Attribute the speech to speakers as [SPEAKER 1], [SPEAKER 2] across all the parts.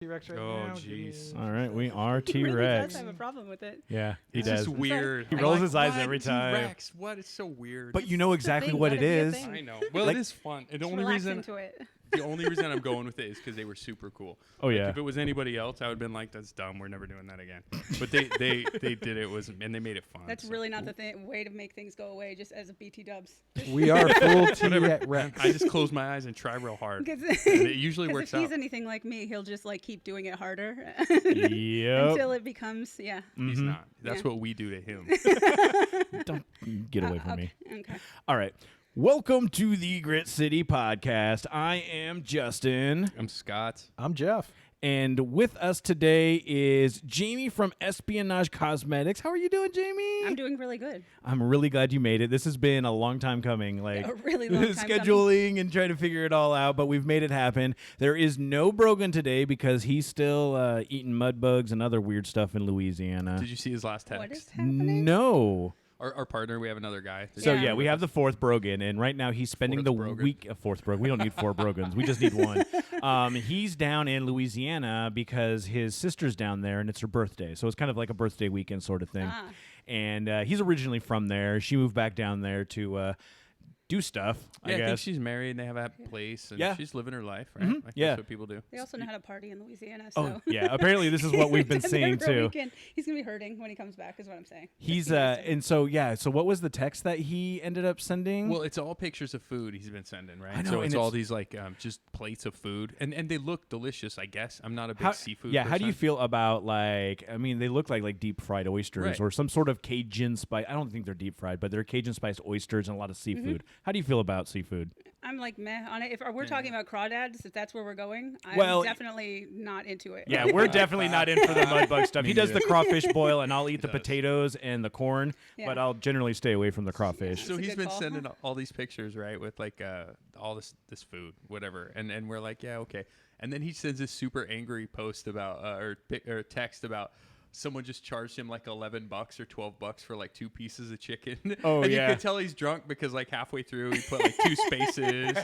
[SPEAKER 1] T-Rex right
[SPEAKER 2] Oh,
[SPEAKER 1] now.
[SPEAKER 2] jeez.
[SPEAKER 3] All right, we are
[SPEAKER 4] He really
[SPEAKER 3] T-Rex.
[SPEAKER 4] does have a problem with it.
[SPEAKER 3] Yeah, he
[SPEAKER 2] It's
[SPEAKER 3] does.
[SPEAKER 2] just weird.
[SPEAKER 3] He
[SPEAKER 2] I'm
[SPEAKER 3] rolls
[SPEAKER 2] like,
[SPEAKER 3] his eyes
[SPEAKER 2] what?
[SPEAKER 3] every time.
[SPEAKER 2] T-Rex, what? It's so weird.
[SPEAKER 3] But you know exactly
[SPEAKER 4] thing,
[SPEAKER 3] what
[SPEAKER 4] let
[SPEAKER 3] it
[SPEAKER 4] it be a
[SPEAKER 3] is.
[SPEAKER 4] thing.
[SPEAKER 2] I know. Well,
[SPEAKER 3] Like-
[SPEAKER 2] it is fun. And the
[SPEAKER 4] Just
[SPEAKER 2] only
[SPEAKER 4] relax
[SPEAKER 2] reason
[SPEAKER 4] into it.
[SPEAKER 2] the only reason I'm going with it is because they were super cool.
[SPEAKER 3] Oh,
[SPEAKER 2] Like,
[SPEAKER 3] yeah.
[SPEAKER 2] if it was anybody else, I would have been like, "That's dumb. We're never doing that again." But they did it and they made it fun.
[SPEAKER 4] That's
[SPEAKER 2] so.
[SPEAKER 4] really not the way to make things go away, just as a BT dubs.
[SPEAKER 1] We are full T-Rex.
[SPEAKER 2] I just close my eyes and try real hard.
[SPEAKER 4] Because
[SPEAKER 2] And it usually
[SPEAKER 4] if
[SPEAKER 2] works
[SPEAKER 4] he's
[SPEAKER 2] out.
[SPEAKER 4] anything like me, he'll just like keep doing it harder
[SPEAKER 3] Yep.
[SPEAKER 4] until it becomes
[SPEAKER 2] He's not. That's
[SPEAKER 4] Yeah.
[SPEAKER 2] what we do to him.
[SPEAKER 3] Don't get away from me.
[SPEAKER 4] Okay.
[SPEAKER 3] All right. Welcome to the Grit City Podcast. I am Justin.
[SPEAKER 2] I'm Scott.
[SPEAKER 1] I'm Jeff.
[SPEAKER 3] And with us today is Jaimie from Espionage Cosmetics. How are you doing, Jaimie?
[SPEAKER 4] I'm doing really good.
[SPEAKER 3] I'm really glad you made it. This has been a long time coming. Like
[SPEAKER 4] A really long time
[SPEAKER 3] scheduling and trying to figure it all out, but we've made it happen. There is no Brogan today because he's still eating mud bugs and other weird stuff in Louisiana.
[SPEAKER 2] Did you see his last text?
[SPEAKER 4] What is happening?
[SPEAKER 3] No.
[SPEAKER 2] Our partner, we have another guy.
[SPEAKER 3] So
[SPEAKER 4] Yeah.
[SPEAKER 3] we have the fourth Brogan, and right now he's spending
[SPEAKER 2] Fourth
[SPEAKER 3] the
[SPEAKER 2] Brogan.
[SPEAKER 3] week. Fourth Brogan. We don't need four Brogans. We just need one. He's down in Louisiana because his sister's down there, and it's her birthday. So it's kind of like a birthday weekend sort of thing.
[SPEAKER 4] Ah.
[SPEAKER 3] And he's originally from there. She moved back down there to do stuff.
[SPEAKER 2] Yeah, I think
[SPEAKER 3] guess.
[SPEAKER 2] she's married and they have a place and
[SPEAKER 3] Yeah.
[SPEAKER 2] she's living her life, right? Like
[SPEAKER 3] Yeah.
[SPEAKER 2] That's what people do.
[SPEAKER 4] They also know how to party in Louisiana. So.
[SPEAKER 3] Oh yeah. Apparently, this is what we've been
[SPEAKER 4] Then
[SPEAKER 3] seeing
[SPEAKER 4] for a
[SPEAKER 3] too.
[SPEAKER 4] weekend, he's gonna be hurting when he comes back. Is what I'm saying.
[SPEAKER 3] He's
[SPEAKER 4] Just be nice to him.
[SPEAKER 3] and so yeah. So what was the text that he ended up sending?
[SPEAKER 2] Well, it's all pictures of food he's been sending, right?
[SPEAKER 3] I know,
[SPEAKER 2] so
[SPEAKER 3] and
[SPEAKER 2] it's all
[SPEAKER 3] it's-
[SPEAKER 2] these like just plates of food, and they look delicious. I guess I'm not a big
[SPEAKER 3] How,
[SPEAKER 2] seafood.
[SPEAKER 3] yeah, how do you
[SPEAKER 2] person.
[SPEAKER 3] feel about like? I mean, they look like deep fried oysters
[SPEAKER 2] Right.
[SPEAKER 3] or some sort of Cajun spice. I don't think they're deep fried, but they're Cajun spiced oysters and a lot of seafood. How do you feel about seafood?
[SPEAKER 4] I'm like meh on it. If we're talking about crawdads, if that's where we're going, I'm
[SPEAKER 3] Well,
[SPEAKER 4] definitely not into it.
[SPEAKER 3] Yeah, we're definitely not in for the mud bug stuff.
[SPEAKER 2] Me
[SPEAKER 3] He does the
[SPEAKER 2] neither.
[SPEAKER 3] crawfish boil, and I'll eat the
[SPEAKER 2] does.
[SPEAKER 3] potatoes and the corn,
[SPEAKER 4] Yeah.
[SPEAKER 3] but I'll generally stay away from the crawfish.
[SPEAKER 2] So
[SPEAKER 4] That's a
[SPEAKER 2] he's
[SPEAKER 4] good
[SPEAKER 2] been
[SPEAKER 4] call.
[SPEAKER 2] sending all these pictures, right, with like all this food, whatever, and we're like, yeah, okay. And then he sends this super angry post about or text about someone just charged him like $11 or $12 for like 2 pieces of chicken.
[SPEAKER 3] Oh,
[SPEAKER 2] and
[SPEAKER 3] yeah.
[SPEAKER 2] you can tell he's drunk because like halfway through he put like 2 spaces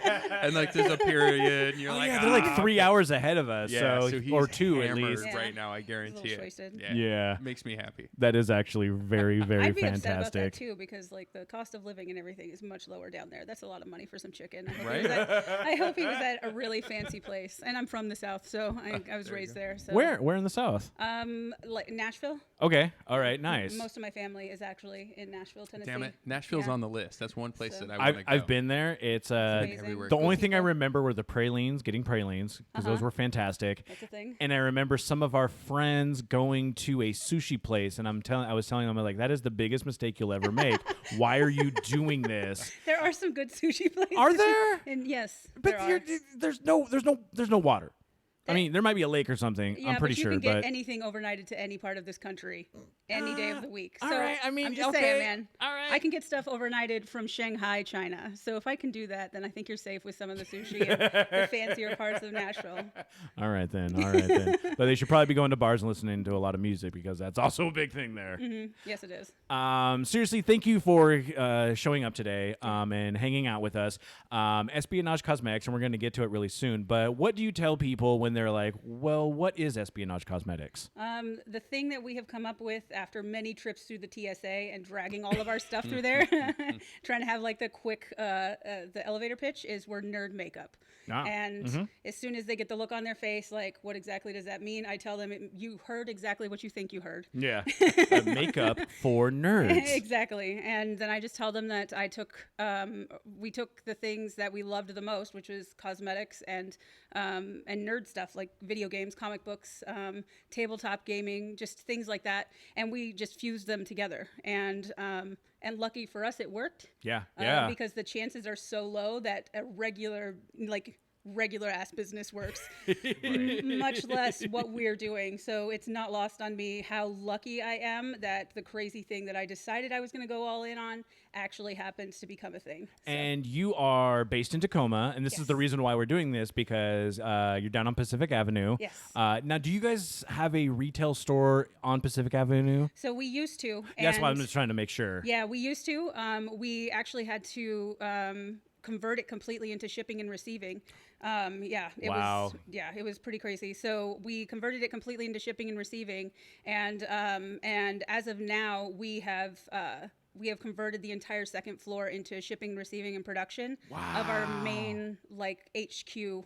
[SPEAKER 2] and like there's a period. And you're like,
[SPEAKER 3] Yeah, they're like 3 hours ahead of us,
[SPEAKER 2] Yeah,
[SPEAKER 3] so,
[SPEAKER 2] he's
[SPEAKER 3] or 2 at
[SPEAKER 2] hammered
[SPEAKER 3] least.
[SPEAKER 4] Yeah.
[SPEAKER 2] right now. I
[SPEAKER 4] He's a
[SPEAKER 2] guarantee
[SPEAKER 4] little
[SPEAKER 2] it.
[SPEAKER 4] wasted.
[SPEAKER 3] Yeah.
[SPEAKER 2] makes me happy.
[SPEAKER 3] That is actually very, very
[SPEAKER 4] I'd be upset about that
[SPEAKER 3] fantastic.
[SPEAKER 4] too because like the cost of living and everything is much lower down there. That's a lot of money for some chicken. I hope,
[SPEAKER 2] Right?
[SPEAKER 4] he, was at, I hope he was at a really fancy place. And I'm from the South, so I was raised there. So
[SPEAKER 3] Where in the South?
[SPEAKER 4] like Nashville.
[SPEAKER 3] Okay, all right, nice.
[SPEAKER 4] Most of my family is actually in Nashville, Tennessee.
[SPEAKER 2] Damn it, Nashville's
[SPEAKER 4] Yeah.
[SPEAKER 2] on the list. That's one place
[SPEAKER 4] So-
[SPEAKER 2] that I want to go.
[SPEAKER 3] I've been there. It's
[SPEAKER 4] amazing.
[SPEAKER 2] everywhere.
[SPEAKER 3] the
[SPEAKER 4] Good
[SPEAKER 3] only thing I
[SPEAKER 4] people.
[SPEAKER 3] remember were the pralines, getting pralines because those were fantastic.
[SPEAKER 4] That's a thing.
[SPEAKER 3] And I remember some of our friends going to a sushi place, and I was telling them like, that is the biggest mistake you'll ever make. Why are you doing this?
[SPEAKER 4] There are some good sushi places.
[SPEAKER 3] Are there?
[SPEAKER 4] And yes,
[SPEAKER 3] But
[SPEAKER 4] there are.
[SPEAKER 3] there's no water. I mean, there might be a lake or something.
[SPEAKER 4] Yeah,
[SPEAKER 3] I'm pretty
[SPEAKER 4] but you
[SPEAKER 3] sure,
[SPEAKER 4] can get
[SPEAKER 3] but
[SPEAKER 4] anything overnighted to any part of this country, any day of the week. So
[SPEAKER 3] all right, I mean,
[SPEAKER 4] I'm just
[SPEAKER 3] okay,
[SPEAKER 4] saying, man.
[SPEAKER 3] all right.
[SPEAKER 4] I can get stuff overnighted from Shanghai, China. So if I can do that, then I think you're safe with some of the sushi and the fancier parts of Nashville.
[SPEAKER 3] all right then. But they should probably be going to bars and listening to a lot of music because that's also a big thing there.
[SPEAKER 4] Yes, it is.
[SPEAKER 3] Seriously, thank you for showing up today and hanging out with us. Espionage Cosmetics, and we're going to get to it really soon. But what do you tell people when they're like, well, what is Espionage Cosmetics?
[SPEAKER 4] The thing that we have come up with after many trips through the TSA and dragging all of our stuff through there, trying to have like the quick, the elevator pitch is we're nerd makeup.
[SPEAKER 3] Ah,
[SPEAKER 4] And as soon as they get the look on their face, like, what exactly does that mean? I tell them, you heard exactly what you think you heard.
[SPEAKER 3] Yeah. Makeup for nerds.
[SPEAKER 4] Exactly. And then I just tell them that we took the things that we loved the most, which was cosmetics and nerd stuff like video games, comic books, tabletop gaming, just things like that. And we just fused them together. And lucky for us, it worked.
[SPEAKER 3] Yeah.
[SPEAKER 4] Because the chances are so low that a regular ass business works, much less what we're doing. So it's not lost on me how lucky I am that the crazy thing that I decided I was going to go all in on actually happens to become a thing. So.
[SPEAKER 3] And you are based in Tacoma, and this is
[SPEAKER 4] Yes.
[SPEAKER 3] the reason why we're doing this because you're down on Pacific Avenue.
[SPEAKER 4] Yes.
[SPEAKER 3] Now, do you guys have a retail store on Pacific Avenue?
[SPEAKER 4] So we used to.
[SPEAKER 3] That's why I'm
[SPEAKER 4] and-
[SPEAKER 3] just trying to make sure.
[SPEAKER 4] Yeah, we used to. We actually had to convert it completely into shipping and receiving
[SPEAKER 3] Wow.
[SPEAKER 4] It was pretty crazy. So we converted it completely into shipping and receiving, and as of now, we have converted the entire second floor into shipping, receiving, and production of our main HQ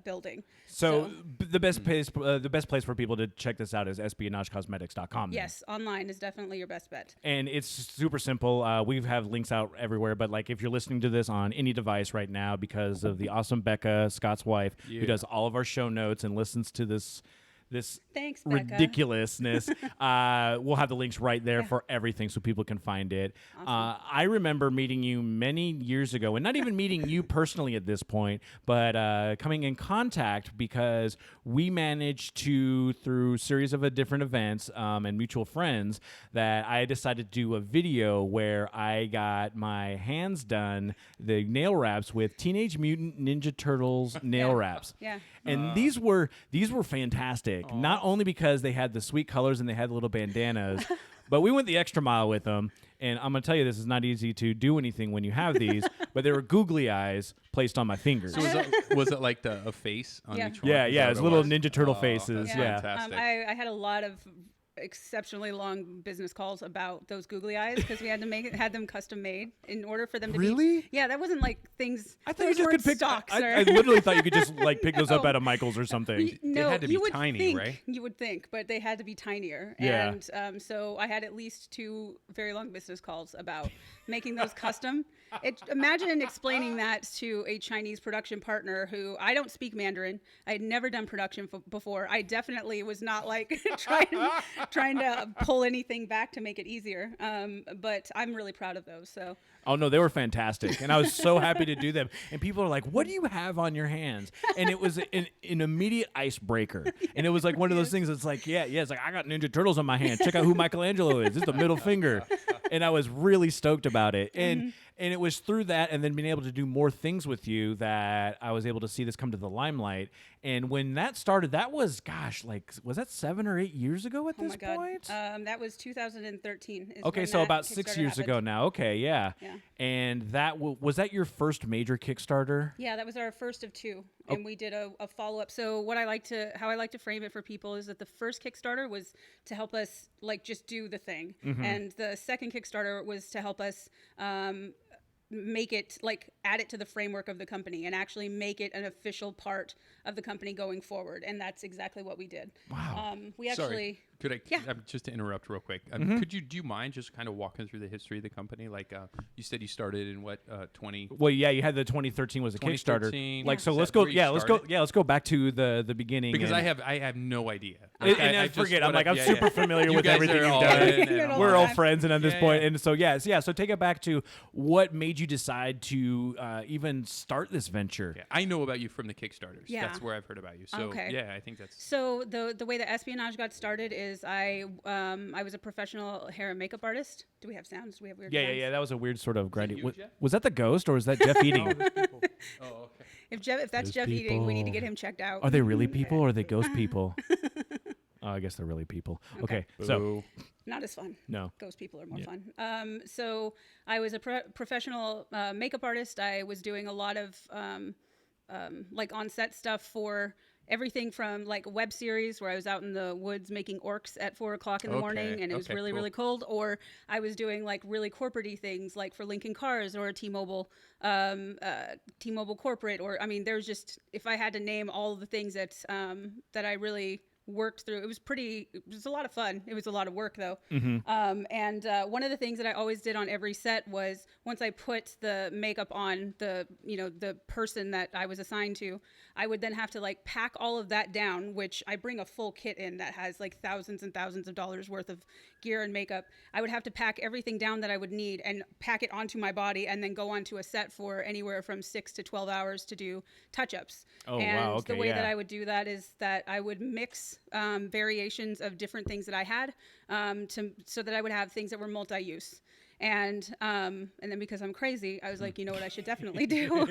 [SPEAKER 4] building.
[SPEAKER 3] So the best place for people to check this out is espionagecosmetics.com. then.
[SPEAKER 4] Yes, online is definitely your best bet.
[SPEAKER 3] And it's super simple. We have links out everywhere, but like if you're listening to this on any device right now, because of the awesome Becca, Scott's wife, who does all of our show notes and listens to this
[SPEAKER 4] Thanks, Becca.
[SPEAKER 3] ridiculousness. We'll have the links right there for everything so people can find it.
[SPEAKER 4] Awesome.
[SPEAKER 3] I remember meeting you many years ago, and not even meeting you personally at this point, but coming in contact because we managed to, through a series of different events and mutual friends, that I decided to do a video where I got my hands done, the nail wraps with Teenage Mutant Ninja Turtles nail wraps.
[SPEAKER 4] Yeah.
[SPEAKER 3] And these were fantastic. Not only because they had the sweet colors and they had the little bandanas, but we went the extra mile with them. And I'm going to tell you, this is not easy to do anything when you have these, but there were googly eyes placed on my fingers.
[SPEAKER 2] So was it like a face on each one?
[SPEAKER 3] Yeah,
[SPEAKER 2] Is
[SPEAKER 3] yeah,
[SPEAKER 2] that
[SPEAKER 3] it's
[SPEAKER 2] what it
[SPEAKER 3] little
[SPEAKER 2] was?
[SPEAKER 3] Ninja Turtle faces.
[SPEAKER 2] that's
[SPEAKER 3] Yeah.
[SPEAKER 2] fantastic.
[SPEAKER 4] I had a lot of exceptionally long business calls about those googly eyes because we had them custom made in order for them to
[SPEAKER 1] Really?
[SPEAKER 4] be. Yeah, that wasn't like things.
[SPEAKER 3] I thought you
[SPEAKER 4] those
[SPEAKER 3] just
[SPEAKER 4] weren't
[SPEAKER 3] could pick.
[SPEAKER 4] stocks.
[SPEAKER 3] I literally thought you could just like pick those up
[SPEAKER 4] No.
[SPEAKER 3] out of Michael's or something.
[SPEAKER 4] No,
[SPEAKER 2] had to be
[SPEAKER 4] you would
[SPEAKER 2] tiny,
[SPEAKER 4] think,
[SPEAKER 2] right?
[SPEAKER 4] You would think, but they had to be tinier.
[SPEAKER 3] Yeah.
[SPEAKER 4] And so I had at least 2 very long business calls about making those custom. Imagine explaining that to a Chinese production partner who I don't speak Mandarin. I had never done production before. I definitely was not like trying to pull anything back to make it easier. But I'm really proud of those. So.
[SPEAKER 3] Oh no, they were fantastic, and I was so happy to do them. And people are like, "What do you have on your hands?" And it was an immediate icebreaker. And it was like one of those things that's like, it's like I got Ninja Turtles on my hand. Check out who Michelangelo is. It's the middle finger, and I was really stoked about it. And it was through that, and then being able to do more things with you, that I was able to see this come to the limelight. And when that started, that was was that 7 or 8 years ago at
[SPEAKER 4] Oh
[SPEAKER 3] this
[SPEAKER 4] my God.
[SPEAKER 3] point?
[SPEAKER 4] That was 2013.
[SPEAKER 3] Okay,
[SPEAKER 4] when
[SPEAKER 3] so
[SPEAKER 4] that
[SPEAKER 3] about 6
[SPEAKER 4] Kickstarter
[SPEAKER 3] years
[SPEAKER 4] happened.
[SPEAKER 3] ago now. Okay, yeah.
[SPEAKER 4] Yeah.
[SPEAKER 3] And that was that your first major Kickstarter?
[SPEAKER 4] Yeah, that was our first of 2, and we did a follow-up. So how I like to frame it for people is that the first Kickstarter was to help us just do the thing, and the second Kickstarter was to help us make it add it to the framework of the company and actually make it an official part of the company going forward, and that's exactly what we did.
[SPEAKER 3] Wow.
[SPEAKER 4] We actually.
[SPEAKER 2] Sorry. Could I?
[SPEAKER 4] Yeah.
[SPEAKER 2] Just to interrupt real quick. Do you mind just kind of walking through the history of the company? Like you said, you started in what 20?
[SPEAKER 3] Well, yeah, you had the 2013 was a Kickstarter.
[SPEAKER 2] 2013,
[SPEAKER 3] So
[SPEAKER 2] is
[SPEAKER 3] let's
[SPEAKER 2] that
[SPEAKER 3] go.
[SPEAKER 2] where you
[SPEAKER 3] Yeah, let's go.
[SPEAKER 2] started?
[SPEAKER 3] Yeah, let's go back to the beginning.
[SPEAKER 2] Because
[SPEAKER 3] and,
[SPEAKER 2] I have no idea.
[SPEAKER 3] and I
[SPEAKER 2] just-
[SPEAKER 3] forget. I'm
[SPEAKER 2] what
[SPEAKER 3] I'm
[SPEAKER 2] yeah,
[SPEAKER 3] super
[SPEAKER 2] yeah.
[SPEAKER 3] familiar
[SPEAKER 2] You
[SPEAKER 3] with
[SPEAKER 2] guys
[SPEAKER 3] everything
[SPEAKER 2] are
[SPEAKER 3] you've
[SPEAKER 2] all
[SPEAKER 3] done.
[SPEAKER 2] in
[SPEAKER 4] You
[SPEAKER 2] and
[SPEAKER 4] know,
[SPEAKER 2] all
[SPEAKER 3] We're
[SPEAKER 2] that.
[SPEAKER 3] all friends, and at this
[SPEAKER 2] Yeah,
[SPEAKER 3] point,
[SPEAKER 2] yeah.
[SPEAKER 3] and so take it back to what made you decide to even start this venture.
[SPEAKER 2] Yeah, I know about you from the Kickstarters.
[SPEAKER 4] Yeah.
[SPEAKER 2] That's where I've heard about you. So
[SPEAKER 4] Okay.
[SPEAKER 2] yeah, I think that's.
[SPEAKER 4] So the way that Espionage got started is I was a professional hair and makeup artist. Do we have sounds? Do we have weird sounds?
[SPEAKER 3] Yeah. That was a weird sort of grinding.
[SPEAKER 2] you, Jeff?
[SPEAKER 3] Was that the ghost or was that Jeff eating?
[SPEAKER 2] Oh, okay.
[SPEAKER 4] If that's
[SPEAKER 3] Those
[SPEAKER 4] Jeff eating, we need to
[SPEAKER 3] people.
[SPEAKER 4] get him checked out.
[SPEAKER 3] Are they really people or are they ghost people? Oh, I guess they're really people. Okay, so
[SPEAKER 2] Boo.
[SPEAKER 4] Not as fun.
[SPEAKER 3] no.
[SPEAKER 4] Ghost people are more fun. So I was a professional makeup artist. I was doing a lot of on-set stuff for everything from web series where I was out in the woods making orcs at 4 o'clock in the morning and it was really,
[SPEAKER 2] cool.
[SPEAKER 4] really cold. Or I was doing really corporate-y things for Lincoln Cars or T-Mobile corporate. Or, I mean, there's just, if I had to name all of the things that I really worked through, it was a lot of fun. It was a lot of work though. And one of the things that I always did on every set was once I put the makeup on the person that I was assigned to, I would then have to pack all of that down, which I bring a full kit in that has thousands and thousands of dollars worth of gear and makeup. I would have to pack everything down that I would need and pack it onto my body and then go onto a set for anywhere from 6 to 12 hours to do touch-ups.
[SPEAKER 3] Oh,
[SPEAKER 4] and
[SPEAKER 3] wow, okay,
[SPEAKER 4] the way that
[SPEAKER 3] yeah.
[SPEAKER 4] I would do that is that I would mix variations of different things that I had so that I would have things that were multi-use. And then because I'm crazy, I was like, you know what I should definitely do?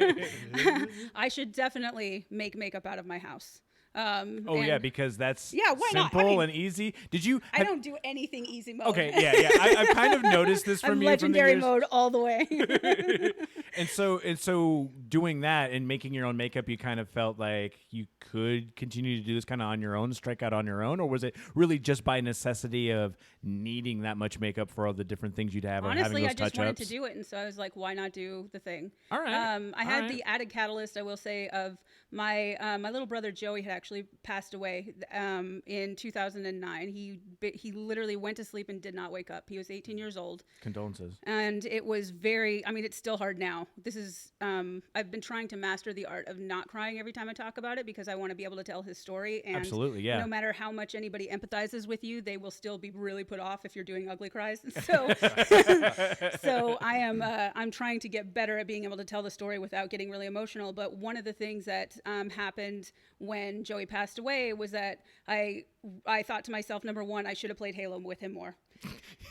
[SPEAKER 4] I should definitely make makeup out of my house.
[SPEAKER 3] Because that's
[SPEAKER 4] Yeah, why not? I
[SPEAKER 3] simple
[SPEAKER 4] mean,
[SPEAKER 3] and easy. Did you?
[SPEAKER 4] I don't do anything easy mode.
[SPEAKER 3] Okay, yeah. I've kind of noticed this from
[SPEAKER 4] I'm
[SPEAKER 3] you.
[SPEAKER 4] legendary
[SPEAKER 3] from the years.
[SPEAKER 4] mode all the way.
[SPEAKER 3] And so doing that and making your own makeup, you kind of felt like you could continue to do this kind of on your own, strike out on your own, or was it really just by necessity of needing that much makeup for all the different things you'd have?
[SPEAKER 4] Honestly,
[SPEAKER 3] having
[SPEAKER 4] I
[SPEAKER 3] those
[SPEAKER 4] just wanted to
[SPEAKER 3] touch-ups?
[SPEAKER 4] do it, and so I was like, why not do the thing?
[SPEAKER 3] All right.
[SPEAKER 4] I had the added catalyst, I will say, of my little brother Joey had actually passed away in 2009. He literally went to sleep and did not wake up. He was 18 years old.
[SPEAKER 3] Condolences.
[SPEAKER 4] And it was very, I mean, it's still hard now. This is, I've been trying to master the art of not crying every time I talk about it because I want to be able to tell his story. And
[SPEAKER 3] Absolutely, yeah.
[SPEAKER 4] no matter how much anybody empathizes with you, they will still be really put off if you're doing ugly cries. So, so I'm trying to get better at being able to tell the story without getting really emotional. But one of the things that happened when Joey passed away was that I thought to myself, number one, I should have played Halo with him more.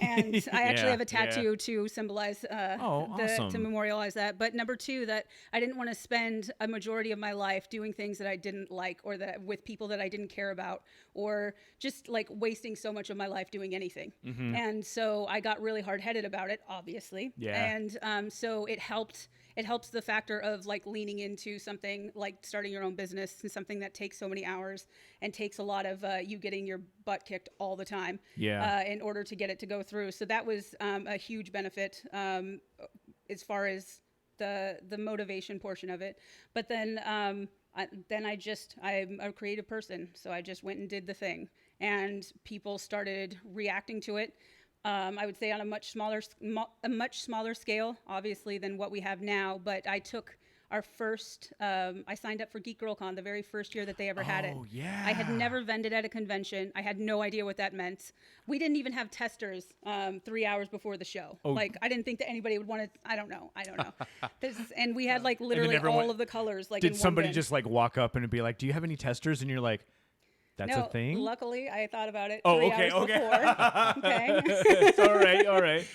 [SPEAKER 4] And I actually have a tattoo to symbolize,
[SPEAKER 3] awesome.
[SPEAKER 4] to memorialize that. But number two, that I didn't want to spend a majority of my life doing things that I didn't like, or that with people that I didn't care about, or just like wasting so much of my life doing anything.
[SPEAKER 3] Mm-hmm.
[SPEAKER 4] And so I got really hard-headed about it, obviously.
[SPEAKER 3] Yeah.
[SPEAKER 4] And so it helps the factor of like leaning into something like starting your own business, and something that takes so many hours and takes a lot of you getting your butt kicked all the time in order to get it to go through. So that was a huge benefit as far as the motivation portion of it. But then I'm a creative person, so I just went and did the thing, and people started reacting to it. I would say on a much smaller scale, obviously, than what we have now. But I took our first, I signed up for Geek Girl Con the very first year that they ever had it.
[SPEAKER 3] Oh, yeah.
[SPEAKER 4] I had never vended at a convention. I had no idea what that meant. We didn't even have testers 3 hours before the show.
[SPEAKER 3] Oh.
[SPEAKER 4] Like, I didn't think that anybody would want to, I don't know. And we had like literally
[SPEAKER 3] everyone-
[SPEAKER 4] all of the colors. Like,
[SPEAKER 3] Did
[SPEAKER 4] in one
[SPEAKER 3] somebody
[SPEAKER 4] bin.
[SPEAKER 3] just like walk up and be like, "Do you have any testers?" And you're like, "That's
[SPEAKER 4] No,
[SPEAKER 3] a thing."
[SPEAKER 4] luckily, I thought about it.
[SPEAKER 3] Oh,
[SPEAKER 4] 3
[SPEAKER 3] okay,
[SPEAKER 4] hours
[SPEAKER 3] okay.
[SPEAKER 4] before. Okay.
[SPEAKER 3] all right.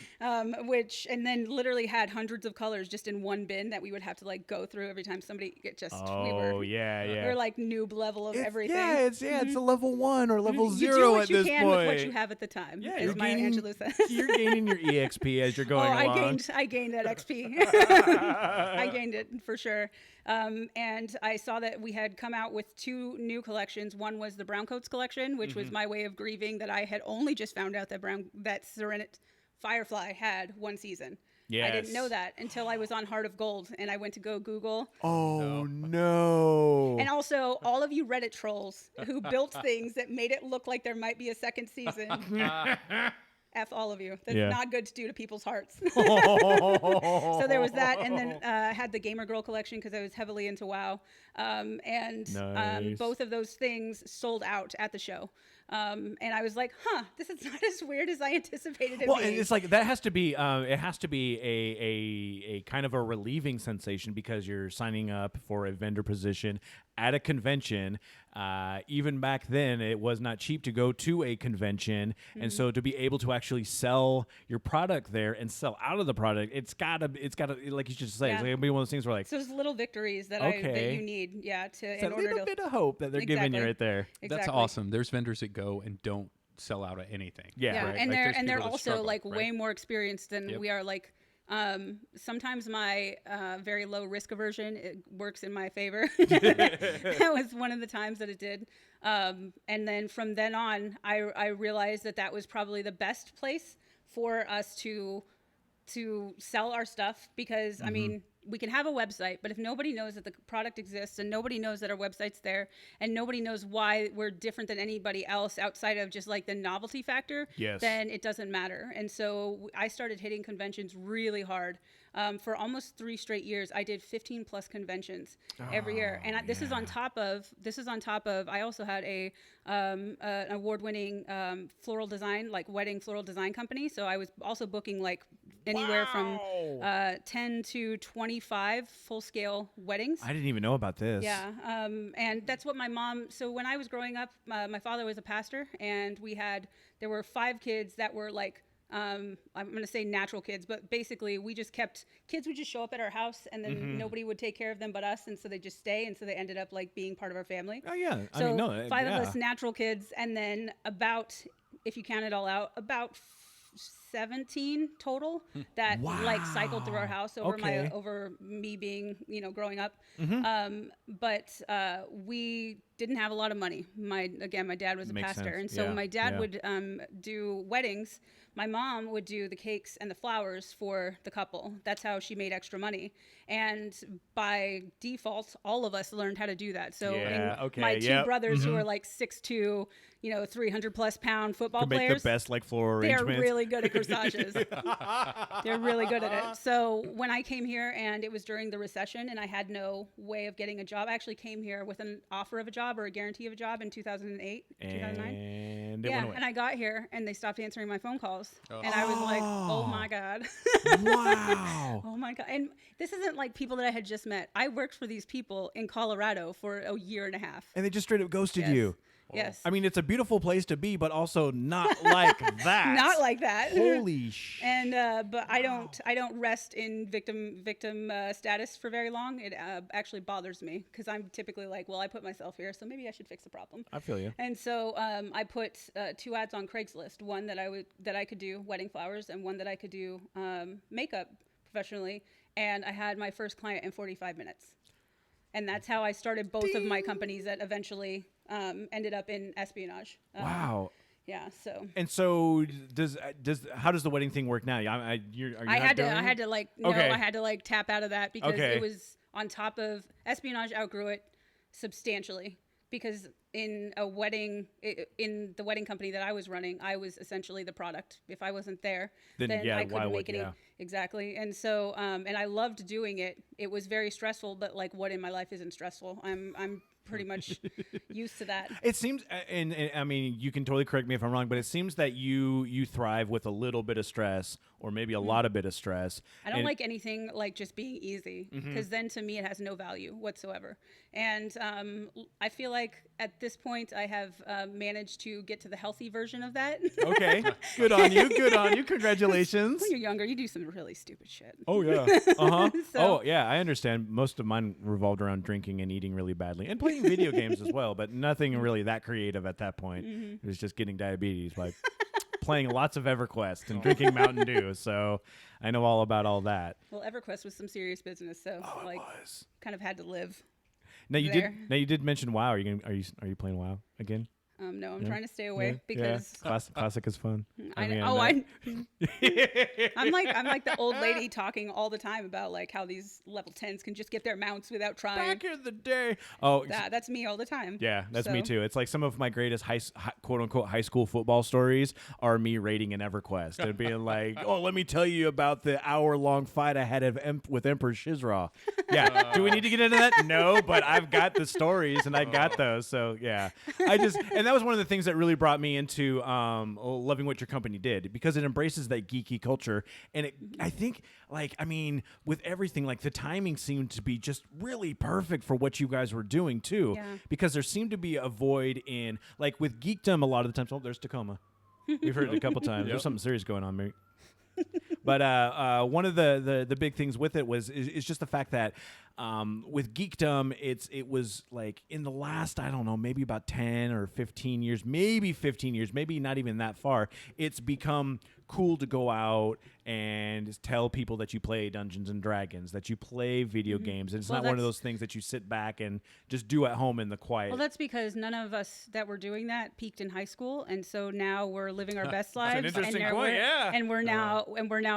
[SPEAKER 4] And then literally had hundreds of colors just in one bin that we would have to like go through every time somebody we were like noob level of everything.
[SPEAKER 1] Yeah, it's a level 1 or level
[SPEAKER 4] You
[SPEAKER 1] 0
[SPEAKER 4] do what
[SPEAKER 1] at
[SPEAKER 4] you
[SPEAKER 1] this
[SPEAKER 4] can
[SPEAKER 1] point.
[SPEAKER 4] with what you have at the time.
[SPEAKER 3] Yeah,
[SPEAKER 4] as
[SPEAKER 3] you're
[SPEAKER 4] Maya
[SPEAKER 3] gaining-
[SPEAKER 4] Angelou says.
[SPEAKER 3] You're gaining your EXP as you're going along.
[SPEAKER 4] I gained that XP. I gained it for sure. And I saw that we had come out with 2 new collections. One was the Brown Coats collection, which was my way of grieving that I had only just found out that Serenit Firefly had 1 season. I didn't know that until I was on Heart of Gold, and I went to go Google.
[SPEAKER 1] Oh, no.
[SPEAKER 4] And also, all of you Reddit trolls who built things that made it look like there might be a second season. F all of you. That's not good to do to people's hearts. So there was that, and then I had the Gamer Girl collection because I was heavily into WoW.
[SPEAKER 3] Nice.
[SPEAKER 4] Both of those things sold out at the show. And I was like, this is not as weird as I anticipated it
[SPEAKER 3] Well,
[SPEAKER 4] being.
[SPEAKER 3] and it's like that has to be. It has to be a kind of a relieving sensation because you're signing up for a vendor position at a convention. Even back then, it was not cheap to go to a convention, and so to be able to actually sell your product there and sell out of the product, it's gotta, like you just say, it's gonna be one of those things where like,
[SPEAKER 4] so those little victories that
[SPEAKER 3] Okay.
[SPEAKER 4] that you need, to
[SPEAKER 3] it's
[SPEAKER 4] in
[SPEAKER 3] a
[SPEAKER 4] order
[SPEAKER 3] little
[SPEAKER 4] to
[SPEAKER 3] bit of hope that they're giving you
[SPEAKER 4] Exactly.
[SPEAKER 3] right there.
[SPEAKER 2] That's
[SPEAKER 4] Exactly.
[SPEAKER 2] awesome. There's vendors that go and don't sell out at anything.
[SPEAKER 4] Yeah,
[SPEAKER 2] right?
[SPEAKER 4] and
[SPEAKER 2] Like,
[SPEAKER 4] they're
[SPEAKER 2] there's
[SPEAKER 4] and they're
[SPEAKER 2] people that
[SPEAKER 4] also
[SPEAKER 2] struggle,
[SPEAKER 4] like
[SPEAKER 2] right?
[SPEAKER 4] way more experienced than
[SPEAKER 2] Yep.
[SPEAKER 4] we are. Like sometimes my very low risk aversion, it works in my favor. That was one of the times that it did. And then from then on, I realized that was probably the best place for us to sell our stuff because I mean, we can have a website, but if nobody knows that the product exists and nobody knows that our website's there and nobody knows why we're different than anybody else outside of just like the novelty factor,
[SPEAKER 3] Yes.
[SPEAKER 4] then it doesn't matter. And so I started hitting conventions really hard. For almost 3 straight years, I did 15 plus conventions every year. And this is on top of, I also had an award-winning floral design, like wedding floral design company. So I was also booking like anywhere from 10 to 25 full-scale weddings.
[SPEAKER 3] I didn't even know about this.
[SPEAKER 4] Yeah, and that's what my mom. So when I was growing up, my father was a pastor, and there were 5 kids that were like, I'm going to say natural kids, but basically kids would just show up at our house, and then nobody would take care of them but us, and so they just stay, and so they ended up like being part of our family.
[SPEAKER 3] Oh yeah.
[SPEAKER 4] So
[SPEAKER 3] I mean, no, 5
[SPEAKER 4] of us natural kids, and then if you count it all out, about 17 total that like cycled through our house over me being, growing up. But we didn't have a lot of money. My dad was a
[SPEAKER 3] Makes
[SPEAKER 4] pastor.
[SPEAKER 3] sense.
[SPEAKER 4] And so
[SPEAKER 3] Yeah,
[SPEAKER 4] my dad
[SPEAKER 3] yeah.
[SPEAKER 4] would do weddings. My mom would do the cakes and the flowers for the couple. That's how she made extra money. And by default, all of us learned how to do that. So
[SPEAKER 3] Yeah, okay,
[SPEAKER 4] my two
[SPEAKER 3] yep,
[SPEAKER 4] brothers who are like 6'2", 300+ pound football
[SPEAKER 3] To make
[SPEAKER 4] players.
[SPEAKER 3] the best like floral
[SPEAKER 4] They're
[SPEAKER 3] arrangements.
[SPEAKER 4] really good at corsages. They're really good at it. So when I came here and it was during the recession and I had no way of getting a job, I actually came here with an offer of a job or a guarantee of a job in 2008, 2009.
[SPEAKER 3] And it
[SPEAKER 4] Yeah,
[SPEAKER 3] went away.
[SPEAKER 4] and I got here and they stopped answering my phone calls. And I was like, oh my God.
[SPEAKER 3] Wow.
[SPEAKER 4] Oh my God. And this isn't like people that I had just met. I worked for these people in Colorado for a year and a half.
[SPEAKER 3] And they just straight up ghosted
[SPEAKER 4] Yes.
[SPEAKER 3] you.
[SPEAKER 4] Yes.
[SPEAKER 3] I mean, it's a beautiful place to be, but also not like that.
[SPEAKER 4] Not like that.
[SPEAKER 3] Holy sh!
[SPEAKER 4] And but I don't rest in victim status for very long. It actually bothers me because I'm typically like, well, I put myself here, so maybe I should fix the problem.
[SPEAKER 3] I feel you.
[SPEAKER 4] And so I put 2 ads on Craigslist. One that I could do wedding flowers, and one that I could do makeup professionally. And I had my first client in 45 minutes. And that's how I started both of my companies that eventually ended up in Espionage.
[SPEAKER 3] Wow.
[SPEAKER 4] Yeah. So.
[SPEAKER 3] And so how does the wedding thing work now? I had
[SPEAKER 4] to like tap out of that because
[SPEAKER 3] Okay.
[SPEAKER 4] it was on top of Espionage. Outgrew it substantially because in the wedding company that I was running, I was essentially the product. If I wasn't there, then I couldn't make any. Exactly. And so, and I loved doing it. It was very stressful, but like what in my life isn't stressful? I'm pretty much used to that.
[SPEAKER 3] It seems, and I mean, you can totally correct me if I'm wrong, but it seems that you thrive with a little bit of stress, or maybe a lot of bit of stress.
[SPEAKER 4] I don't like anything like just being easy because then to me it has no value whatsoever. And I feel like at this point I have managed to get to the healthy version of that.
[SPEAKER 3] Okay, good on you. Good on you. Congratulations.
[SPEAKER 4] When you're younger, you do some really stupid shit.
[SPEAKER 3] Oh yeah. Uh-huh.
[SPEAKER 4] So-
[SPEAKER 3] Oh yeah, I understand. Most of mine revolved around drinking and eating really badly and playing video games as well, but nothing really that creative at that point. It was just getting diabetes by playing lots of EverQuest and drinking Mountain Dew. So I know all about all that.
[SPEAKER 4] Well, EverQuest was some serious business, so kind of had to live.
[SPEAKER 3] Now you
[SPEAKER 4] there.
[SPEAKER 3] did mention WoW. Are you playing WoW again?
[SPEAKER 4] No, I'm trying to stay away because
[SPEAKER 3] Classic is fun.
[SPEAKER 4] I
[SPEAKER 3] mean,
[SPEAKER 4] know. I'm like the old lady talking all the time about like how these level 10s can just get their mounts without trying.
[SPEAKER 3] Back in the day. Oh,
[SPEAKER 4] That's me all the time.
[SPEAKER 3] yeah, that's me
[SPEAKER 4] So-
[SPEAKER 3] too. It's like some of my greatest quote unquote high school football stories are me raiding an EverQuest and being like, "Oh, let me tell you about the hour-long fight I had with Emperor Shizra." Yeah, do we need to get into that? No, but I've got the stories and I got those. So yeah, and that was one of the things that really brought me into loving what your company did because it embraces that geeky culture. And I think, with everything, like the timing seemed to be just really perfect for what you guys were doing too.
[SPEAKER 4] Yeah.
[SPEAKER 3] Because there seemed to be a void in, like with geekdom, a lot of the times. Oh, there's Tacoma. We've heard it a couple times. There's something serious going on, mate. But one of the big things with it is just the fact that with geekdom, it was like in the last, I don't know, maybe about 10 or 15 years, maybe not even that far, it's become cool to go out and tell people that you play Dungeons and Dragons, that you play video games. And it's
[SPEAKER 4] Well,
[SPEAKER 3] not one of
[SPEAKER 4] that's-
[SPEAKER 3] those things that you sit back and just do at home in the quiet.
[SPEAKER 4] Well, that's because none of us that were doing that peaked in high school, and so now we're living our best lives.
[SPEAKER 3] interesting
[SPEAKER 4] and
[SPEAKER 3] point, yeah.
[SPEAKER 4] And we're now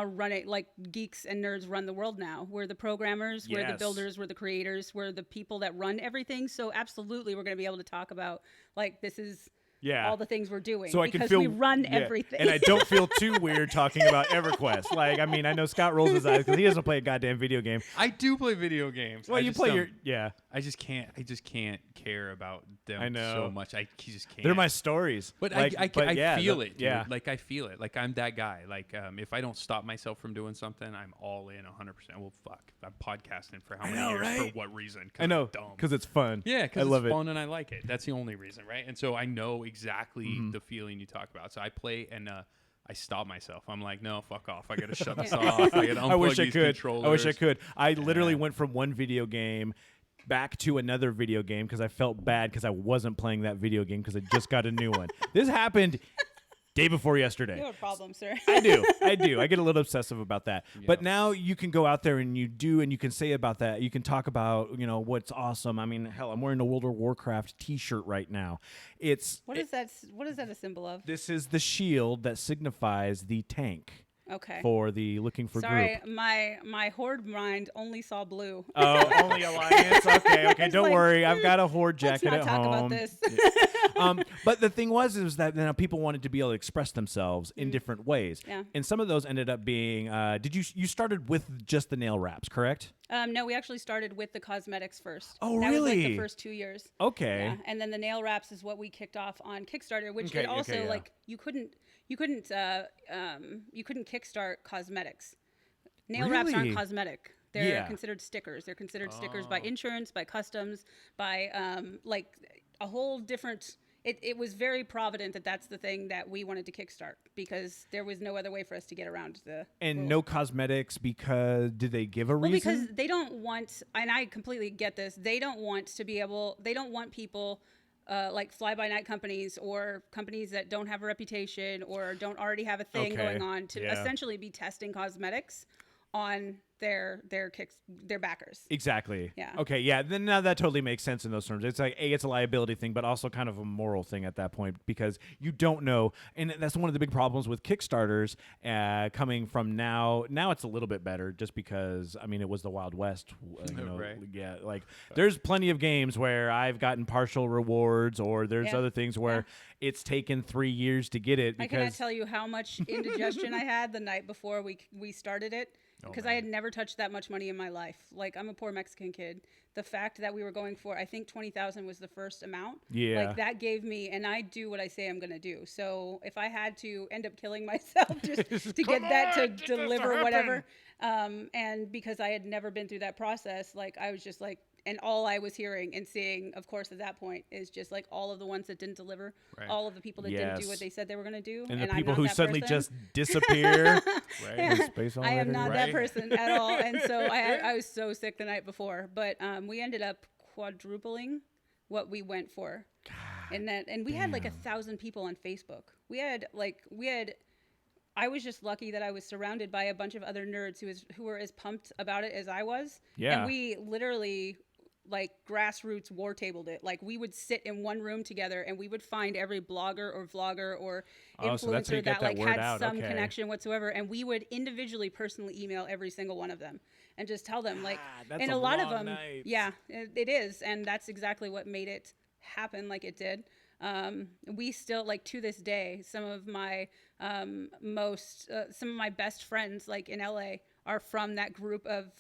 [SPEAKER 4] running like geeks and nerds run the world now. We're the programmers, we're the
[SPEAKER 3] Yes.
[SPEAKER 4] builders, we're the creators, we're the people that run everything. So absolutely, we're going to be able to talk about like this is.
[SPEAKER 3] Yeah.
[SPEAKER 4] All the things we're doing
[SPEAKER 3] So I
[SPEAKER 4] because
[SPEAKER 3] can feel
[SPEAKER 4] we run
[SPEAKER 3] yeah.
[SPEAKER 4] everything.
[SPEAKER 3] And I don't feel too weird talking about EverQuest. Like, I mean, I know Scott rolls his eyes because he doesn't play a goddamn video game.
[SPEAKER 2] I do play video games.
[SPEAKER 3] Well,
[SPEAKER 2] I
[SPEAKER 3] you
[SPEAKER 2] just
[SPEAKER 3] play
[SPEAKER 2] don't-
[SPEAKER 3] yeah.
[SPEAKER 2] I just can't care about them
[SPEAKER 3] I know.
[SPEAKER 2] so much. I just can't.
[SPEAKER 3] They're my stories.
[SPEAKER 2] But
[SPEAKER 3] like,
[SPEAKER 2] I feel it, dude.
[SPEAKER 3] Yeah.
[SPEAKER 2] Like I feel it. Like I'm that guy. Like if I don't stop myself from doing something, I'm all in 100%. Well, fuck. I'm podcasting for how many
[SPEAKER 3] know,
[SPEAKER 2] years?
[SPEAKER 3] right?
[SPEAKER 2] For what reason? 'Cause
[SPEAKER 3] I know
[SPEAKER 2] I'm dumb.
[SPEAKER 3] because it's fun.
[SPEAKER 2] Yeah,
[SPEAKER 3] I
[SPEAKER 2] because
[SPEAKER 3] love
[SPEAKER 2] it's
[SPEAKER 3] it.
[SPEAKER 2] fun and I like it. That's the only reason, right? And so I know exactly the feeling you talk about. So I play and I stop myself. I'm like, no, fuck off. I gotta shut this off. I gotta unplug
[SPEAKER 3] I wish I
[SPEAKER 2] these
[SPEAKER 3] could.
[SPEAKER 2] controllers.
[SPEAKER 3] I wish I could. I literally went from one video game back to another video game because I felt bad because I wasn't playing that video game because I just got a new one. This happened day before yesterday.
[SPEAKER 4] You have a problem, sir.
[SPEAKER 3] I do. I get a little obsessive about that. But now you can go out there and you can say about that. You can talk about, what's awesome. I mean, hell, I'm wearing a World of Warcraft t-shirt right now.
[SPEAKER 4] What is that a symbol of?
[SPEAKER 3] This is the shield that signifies the tank.
[SPEAKER 4] Okay.
[SPEAKER 3] For the looking for
[SPEAKER 4] Sorry,
[SPEAKER 3] group.
[SPEAKER 4] my horde mind only saw blue.
[SPEAKER 3] Oh, only Alliance. Okay. Don't worry. I've got a horde jacket
[SPEAKER 4] let's not
[SPEAKER 3] at
[SPEAKER 4] talk
[SPEAKER 3] home.
[SPEAKER 4] about this.
[SPEAKER 3] But the thing was that people wanted to be able to express themselves in different ways.
[SPEAKER 4] Yeah.
[SPEAKER 3] And some of those ended up being. You started with just the nail wraps, correct?
[SPEAKER 4] No, we actually started with the cosmetics first.
[SPEAKER 3] Oh,
[SPEAKER 4] that was like
[SPEAKER 3] really?
[SPEAKER 4] the first 2 years.
[SPEAKER 3] Okay.
[SPEAKER 4] Yeah. And then the nail wraps is what we kicked off on Kickstarter, which
[SPEAKER 3] Okay,
[SPEAKER 4] it also
[SPEAKER 3] okay, yeah.
[SPEAKER 4] like you couldn't kickstart cosmetics. Nail wraps
[SPEAKER 3] Really?
[SPEAKER 4] aren't cosmetic. They're
[SPEAKER 3] Yeah.
[SPEAKER 4] considered stickers. They're considered stickers by insurance, by customs, by like a whole different. It was very provident that that's the thing that we wanted to kickstart because there was no other way for us to get around the
[SPEAKER 3] And
[SPEAKER 4] rules.
[SPEAKER 3] no cosmetics because did they give a
[SPEAKER 4] Well,
[SPEAKER 3] reason?
[SPEAKER 4] because they don't want, and I completely get this. They don't want people like fly-by-night companies or companies that don't have a reputation or don't already have a thing
[SPEAKER 3] Okay.
[SPEAKER 4] going on to
[SPEAKER 3] Yeah.
[SPEAKER 4] essentially be testing cosmetics on their backers.
[SPEAKER 3] Exactly.
[SPEAKER 4] Yeah.
[SPEAKER 3] Okay. Yeah. Then now that totally makes sense in those terms. It's like it's a liability thing, but also kind of a moral thing at that point because you don't know, and that's one of the big problems with Kickstarters coming from now. Now it's a little bit better just because it was the Wild West.
[SPEAKER 2] Right.
[SPEAKER 3] Yeah. Like there's plenty of games where I've gotten partial rewards, or there's
[SPEAKER 4] Yeah.
[SPEAKER 3] other things where it's taken 3 years to get it.
[SPEAKER 4] I
[SPEAKER 3] Because
[SPEAKER 4] cannot tell you how much indigestion I had the night before we started it because I had never touched that much money in my life. Like I'm a poor Mexican kid. The fact that we were going for, I think 20,000 was the first amount.
[SPEAKER 3] Yeah.
[SPEAKER 4] Like that gave me, and I do what I say I'm going to do. So if I had to end up killing myself just to get that to deliver whatever, and because I had never been through that process, like I was just like, and all I was hearing and seeing, of course, at that point is just like all of the ones that didn't deliver,
[SPEAKER 2] Right.
[SPEAKER 4] all of the people that didn't do
[SPEAKER 3] Yes.
[SPEAKER 4] what they said they were going to do.
[SPEAKER 3] and the
[SPEAKER 4] I'm
[SPEAKER 3] people
[SPEAKER 4] not
[SPEAKER 3] who
[SPEAKER 4] that
[SPEAKER 3] suddenly
[SPEAKER 4] person.
[SPEAKER 3] just disappear.
[SPEAKER 2] Right.
[SPEAKER 3] Space
[SPEAKER 4] I am
[SPEAKER 3] elevator.
[SPEAKER 4] not
[SPEAKER 2] Right.
[SPEAKER 4] that person at all. And so I was so sick the night before, but we ended up quadrupling what we went for. And we had like 1,000 people on Facebook. I was just lucky that I was surrounded by a bunch of other nerds who were as pumped about it as I was.
[SPEAKER 3] Yeah.
[SPEAKER 4] And we literally like grassroots war tabled it. Like we would sit in one room together and we would find every blogger or vlogger or
[SPEAKER 3] Oh, so that's how you
[SPEAKER 4] influencer
[SPEAKER 3] get
[SPEAKER 4] that
[SPEAKER 3] that
[SPEAKER 4] like
[SPEAKER 3] word
[SPEAKER 4] had
[SPEAKER 3] out.
[SPEAKER 4] some
[SPEAKER 3] Okay.
[SPEAKER 4] connection whatsoever, and we would individually personally email every single one of them and just tell them like,
[SPEAKER 3] that's
[SPEAKER 4] and
[SPEAKER 3] a
[SPEAKER 4] a lot of
[SPEAKER 3] long
[SPEAKER 4] them,
[SPEAKER 3] night.
[SPEAKER 4] yeah, it is, and that's exactly what made it happen like it did. We still, like, to this day, some of my some of my best friends, like in LA, are from that group of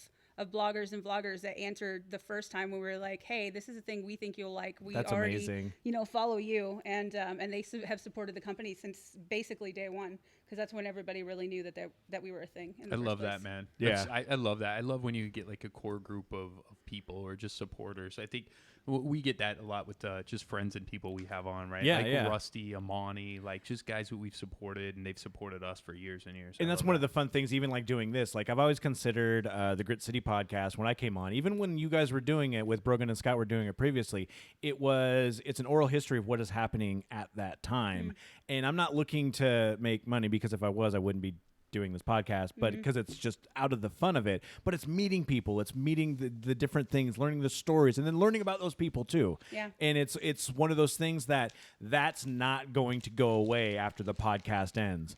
[SPEAKER 4] bloggers and vloggers that answered the first time when we were like, hey, this is a thing we think you'll like. We
[SPEAKER 3] That's
[SPEAKER 4] already,
[SPEAKER 3] amazing.
[SPEAKER 4] follow you. And they have supported the company since basically day one, because that's when everybody really knew that we were a thing. In the
[SPEAKER 2] I
[SPEAKER 4] first
[SPEAKER 2] love
[SPEAKER 4] place.
[SPEAKER 2] that, man.
[SPEAKER 3] Yeah.
[SPEAKER 2] I love that. I love when you get like a core group of people or just supporters. I think we get that a lot with just friends and people we have on, right?
[SPEAKER 3] Yeah,
[SPEAKER 2] like
[SPEAKER 3] yeah.
[SPEAKER 2] Rusty, Amani, like just guys who we've supported and they've supported us for years and years.
[SPEAKER 3] And that's one of the fun things, even like doing this. Like I've always considered the Grit City podcast when I came on, even when you guys were doing it with Brogan and Scott were doing it previously, it's an oral history of what is happening at that time. And I'm not looking to make money, because if I was, I wouldn't be doing this podcast, but because it's just out of the fun of it. But it's meeting people, it's meeting the different things, learning the stories, and then learning about those people too.
[SPEAKER 4] Yeah.
[SPEAKER 3] And it's one of those things that's not going to go away after the podcast ends.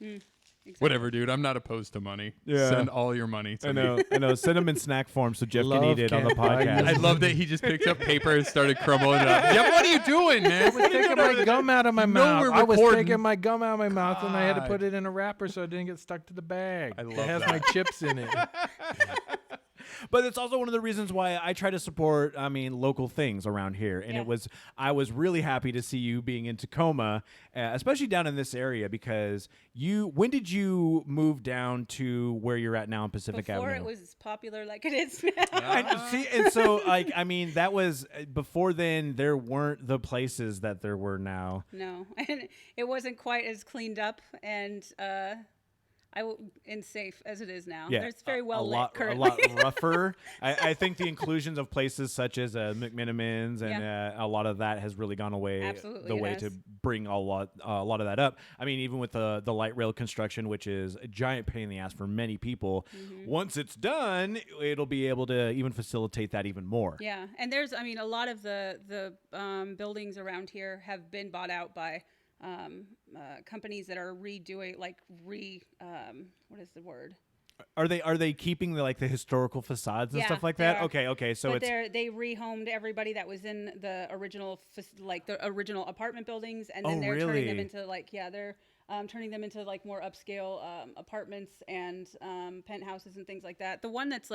[SPEAKER 4] Exactly.
[SPEAKER 2] Whatever, dude. I'm not opposed to money.
[SPEAKER 3] Yeah.
[SPEAKER 2] Send all your money to me.
[SPEAKER 3] I know. Send them in snack form so Jeff can
[SPEAKER 1] Love
[SPEAKER 3] eat it on the
[SPEAKER 1] can't buy
[SPEAKER 3] podcast.
[SPEAKER 2] I love that he just picked up paper and started crumbling it up. Yeah, what are you doing, man?
[SPEAKER 1] I was taking my gum out of my
[SPEAKER 2] know
[SPEAKER 1] mouth.
[SPEAKER 2] we're
[SPEAKER 1] I was
[SPEAKER 2] recording.
[SPEAKER 1] taking my gum out of my mouth, and I had to
[SPEAKER 2] God.
[SPEAKER 1] put it in a wrapper so it didn't get stuck to the bag.
[SPEAKER 2] I love
[SPEAKER 1] it has
[SPEAKER 2] that.
[SPEAKER 1] my chips in it.
[SPEAKER 3] But it's also one of the reasons why I try to support, local things around here. And
[SPEAKER 4] Yeah.
[SPEAKER 3] I was really happy to see you being in Tacoma, especially down in this area, because when did you move down to where you're at now in Pacific
[SPEAKER 4] Before
[SPEAKER 3] Avenue?
[SPEAKER 4] it was popular like it is now.
[SPEAKER 3] And so that was before then. There weren't the places that there were now.
[SPEAKER 4] No, and it wasn't quite as cleaned up, and and safe as it is now.
[SPEAKER 3] Yeah,
[SPEAKER 4] There's very well
[SPEAKER 3] a
[SPEAKER 4] lit
[SPEAKER 3] lot,
[SPEAKER 4] currently.
[SPEAKER 3] a lot rougher. I think the inclusions of places such as McMenamins and a lot of that has really gone away.
[SPEAKER 4] Absolutely,
[SPEAKER 3] the
[SPEAKER 4] it
[SPEAKER 3] way
[SPEAKER 4] has.
[SPEAKER 3] to bring a lot of that up. I mean, even with the light rail construction, which is a giant pain in the ass for many people.
[SPEAKER 4] Mm-hmm.
[SPEAKER 3] Once it's done, it'll be able to even facilitate that even more.
[SPEAKER 4] Yeah, and there's, I mean, a lot of the buildings around here have been bought out by companies that are redoing, what is the word?
[SPEAKER 3] Are they keeping the historical facades and
[SPEAKER 4] Yeah,
[SPEAKER 3] stuff like
[SPEAKER 4] they
[SPEAKER 3] that?
[SPEAKER 4] are.
[SPEAKER 3] Okay. So
[SPEAKER 4] But
[SPEAKER 3] it's
[SPEAKER 4] they rehomed everybody that was in the original, the original apartment buildings, and then
[SPEAKER 3] Oh,
[SPEAKER 4] they're turning them
[SPEAKER 3] really?
[SPEAKER 4] into they're turning them into more upscale apartments and penthouses and things like that. The one that's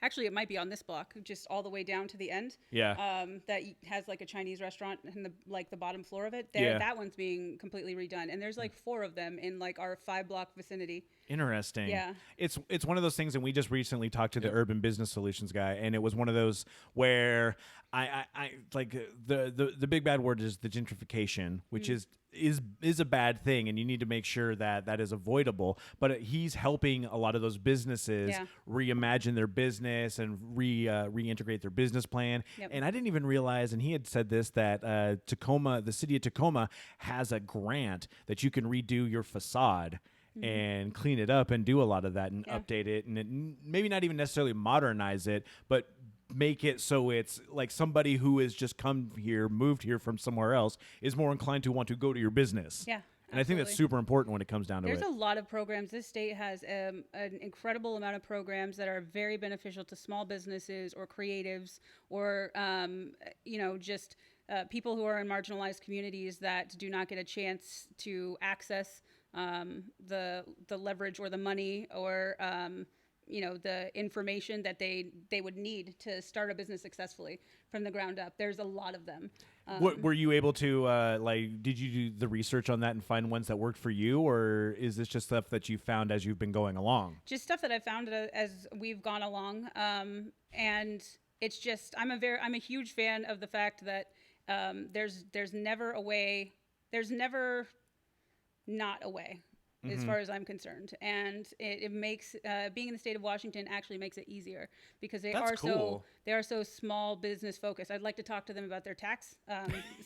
[SPEAKER 4] actually it might be on this block, just all the way down to the end.
[SPEAKER 3] Yeah.
[SPEAKER 4] That has a Chinese restaurant in the bottom floor of it.
[SPEAKER 3] Yeah.
[SPEAKER 4] That one's being completely redone, and there's 4 of them in our 5-block vicinity.
[SPEAKER 3] Interesting.
[SPEAKER 4] Yeah.
[SPEAKER 3] It's one of those things, and we just recently talked to the Urban Business Solutions guy, and it was one of those where I like the big bad word is the gentrification, which is a bad thing, and you need to make sure that is avoidable. But he's helping a lot of those businesses reimagine their business and reintegrate their business plan.
[SPEAKER 4] Yep.
[SPEAKER 3] And I didn't even realize, and he had said this, that Tacoma, the city of Tacoma, has a grant that you can redo your facade and clean it up and do a lot of that and update it, and maybe not even necessarily modernize it, but make it so it's like somebody who has just moved here from somewhere else is more inclined to want to go to your business.
[SPEAKER 4] Yeah.
[SPEAKER 3] And I think that's
[SPEAKER 4] Absolutely.
[SPEAKER 3] super important when it comes down to
[SPEAKER 4] There's
[SPEAKER 3] it.
[SPEAKER 4] a lot of programs. This state has an incredible amount of programs that are very beneficial to small businesses or creatives or, just people who are in marginalized communities that do not get a chance to access the leverage or the money or the information that they would need to start a business successfully from the ground up. There's a lot of them.
[SPEAKER 3] What were you able to did you do the research on that and find ones that worked for you, or is this just stuff that you found as you've been going along?
[SPEAKER 4] Just stuff that I found as we've gone along, and it's just I'm a huge fan of the fact that there's never a way, there's never not a way. As far as I'm concerned, and it makes being in the state of Washington actually makes it easier because they
[SPEAKER 3] That's cool.
[SPEAKER 4] are so small business focused. I'd like to talk to them about their tax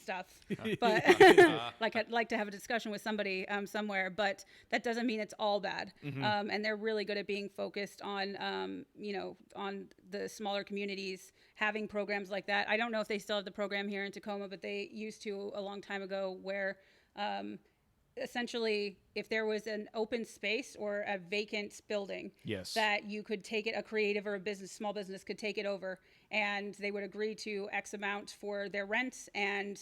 [SPEAKER 4] stuff, but I'd like to have a discussion with somebody somewhere. But that doesn't mean it's all bad. And they're really good at being focused on on the smaller communities, having programs like that. I don't know if they still have the program here in Tacoma, but they used to a long time ago where. Essentially, if there was an open space or a vacant building, that you could take it, a creative or a small business could take it over, and they would agree to X amount for their rent, and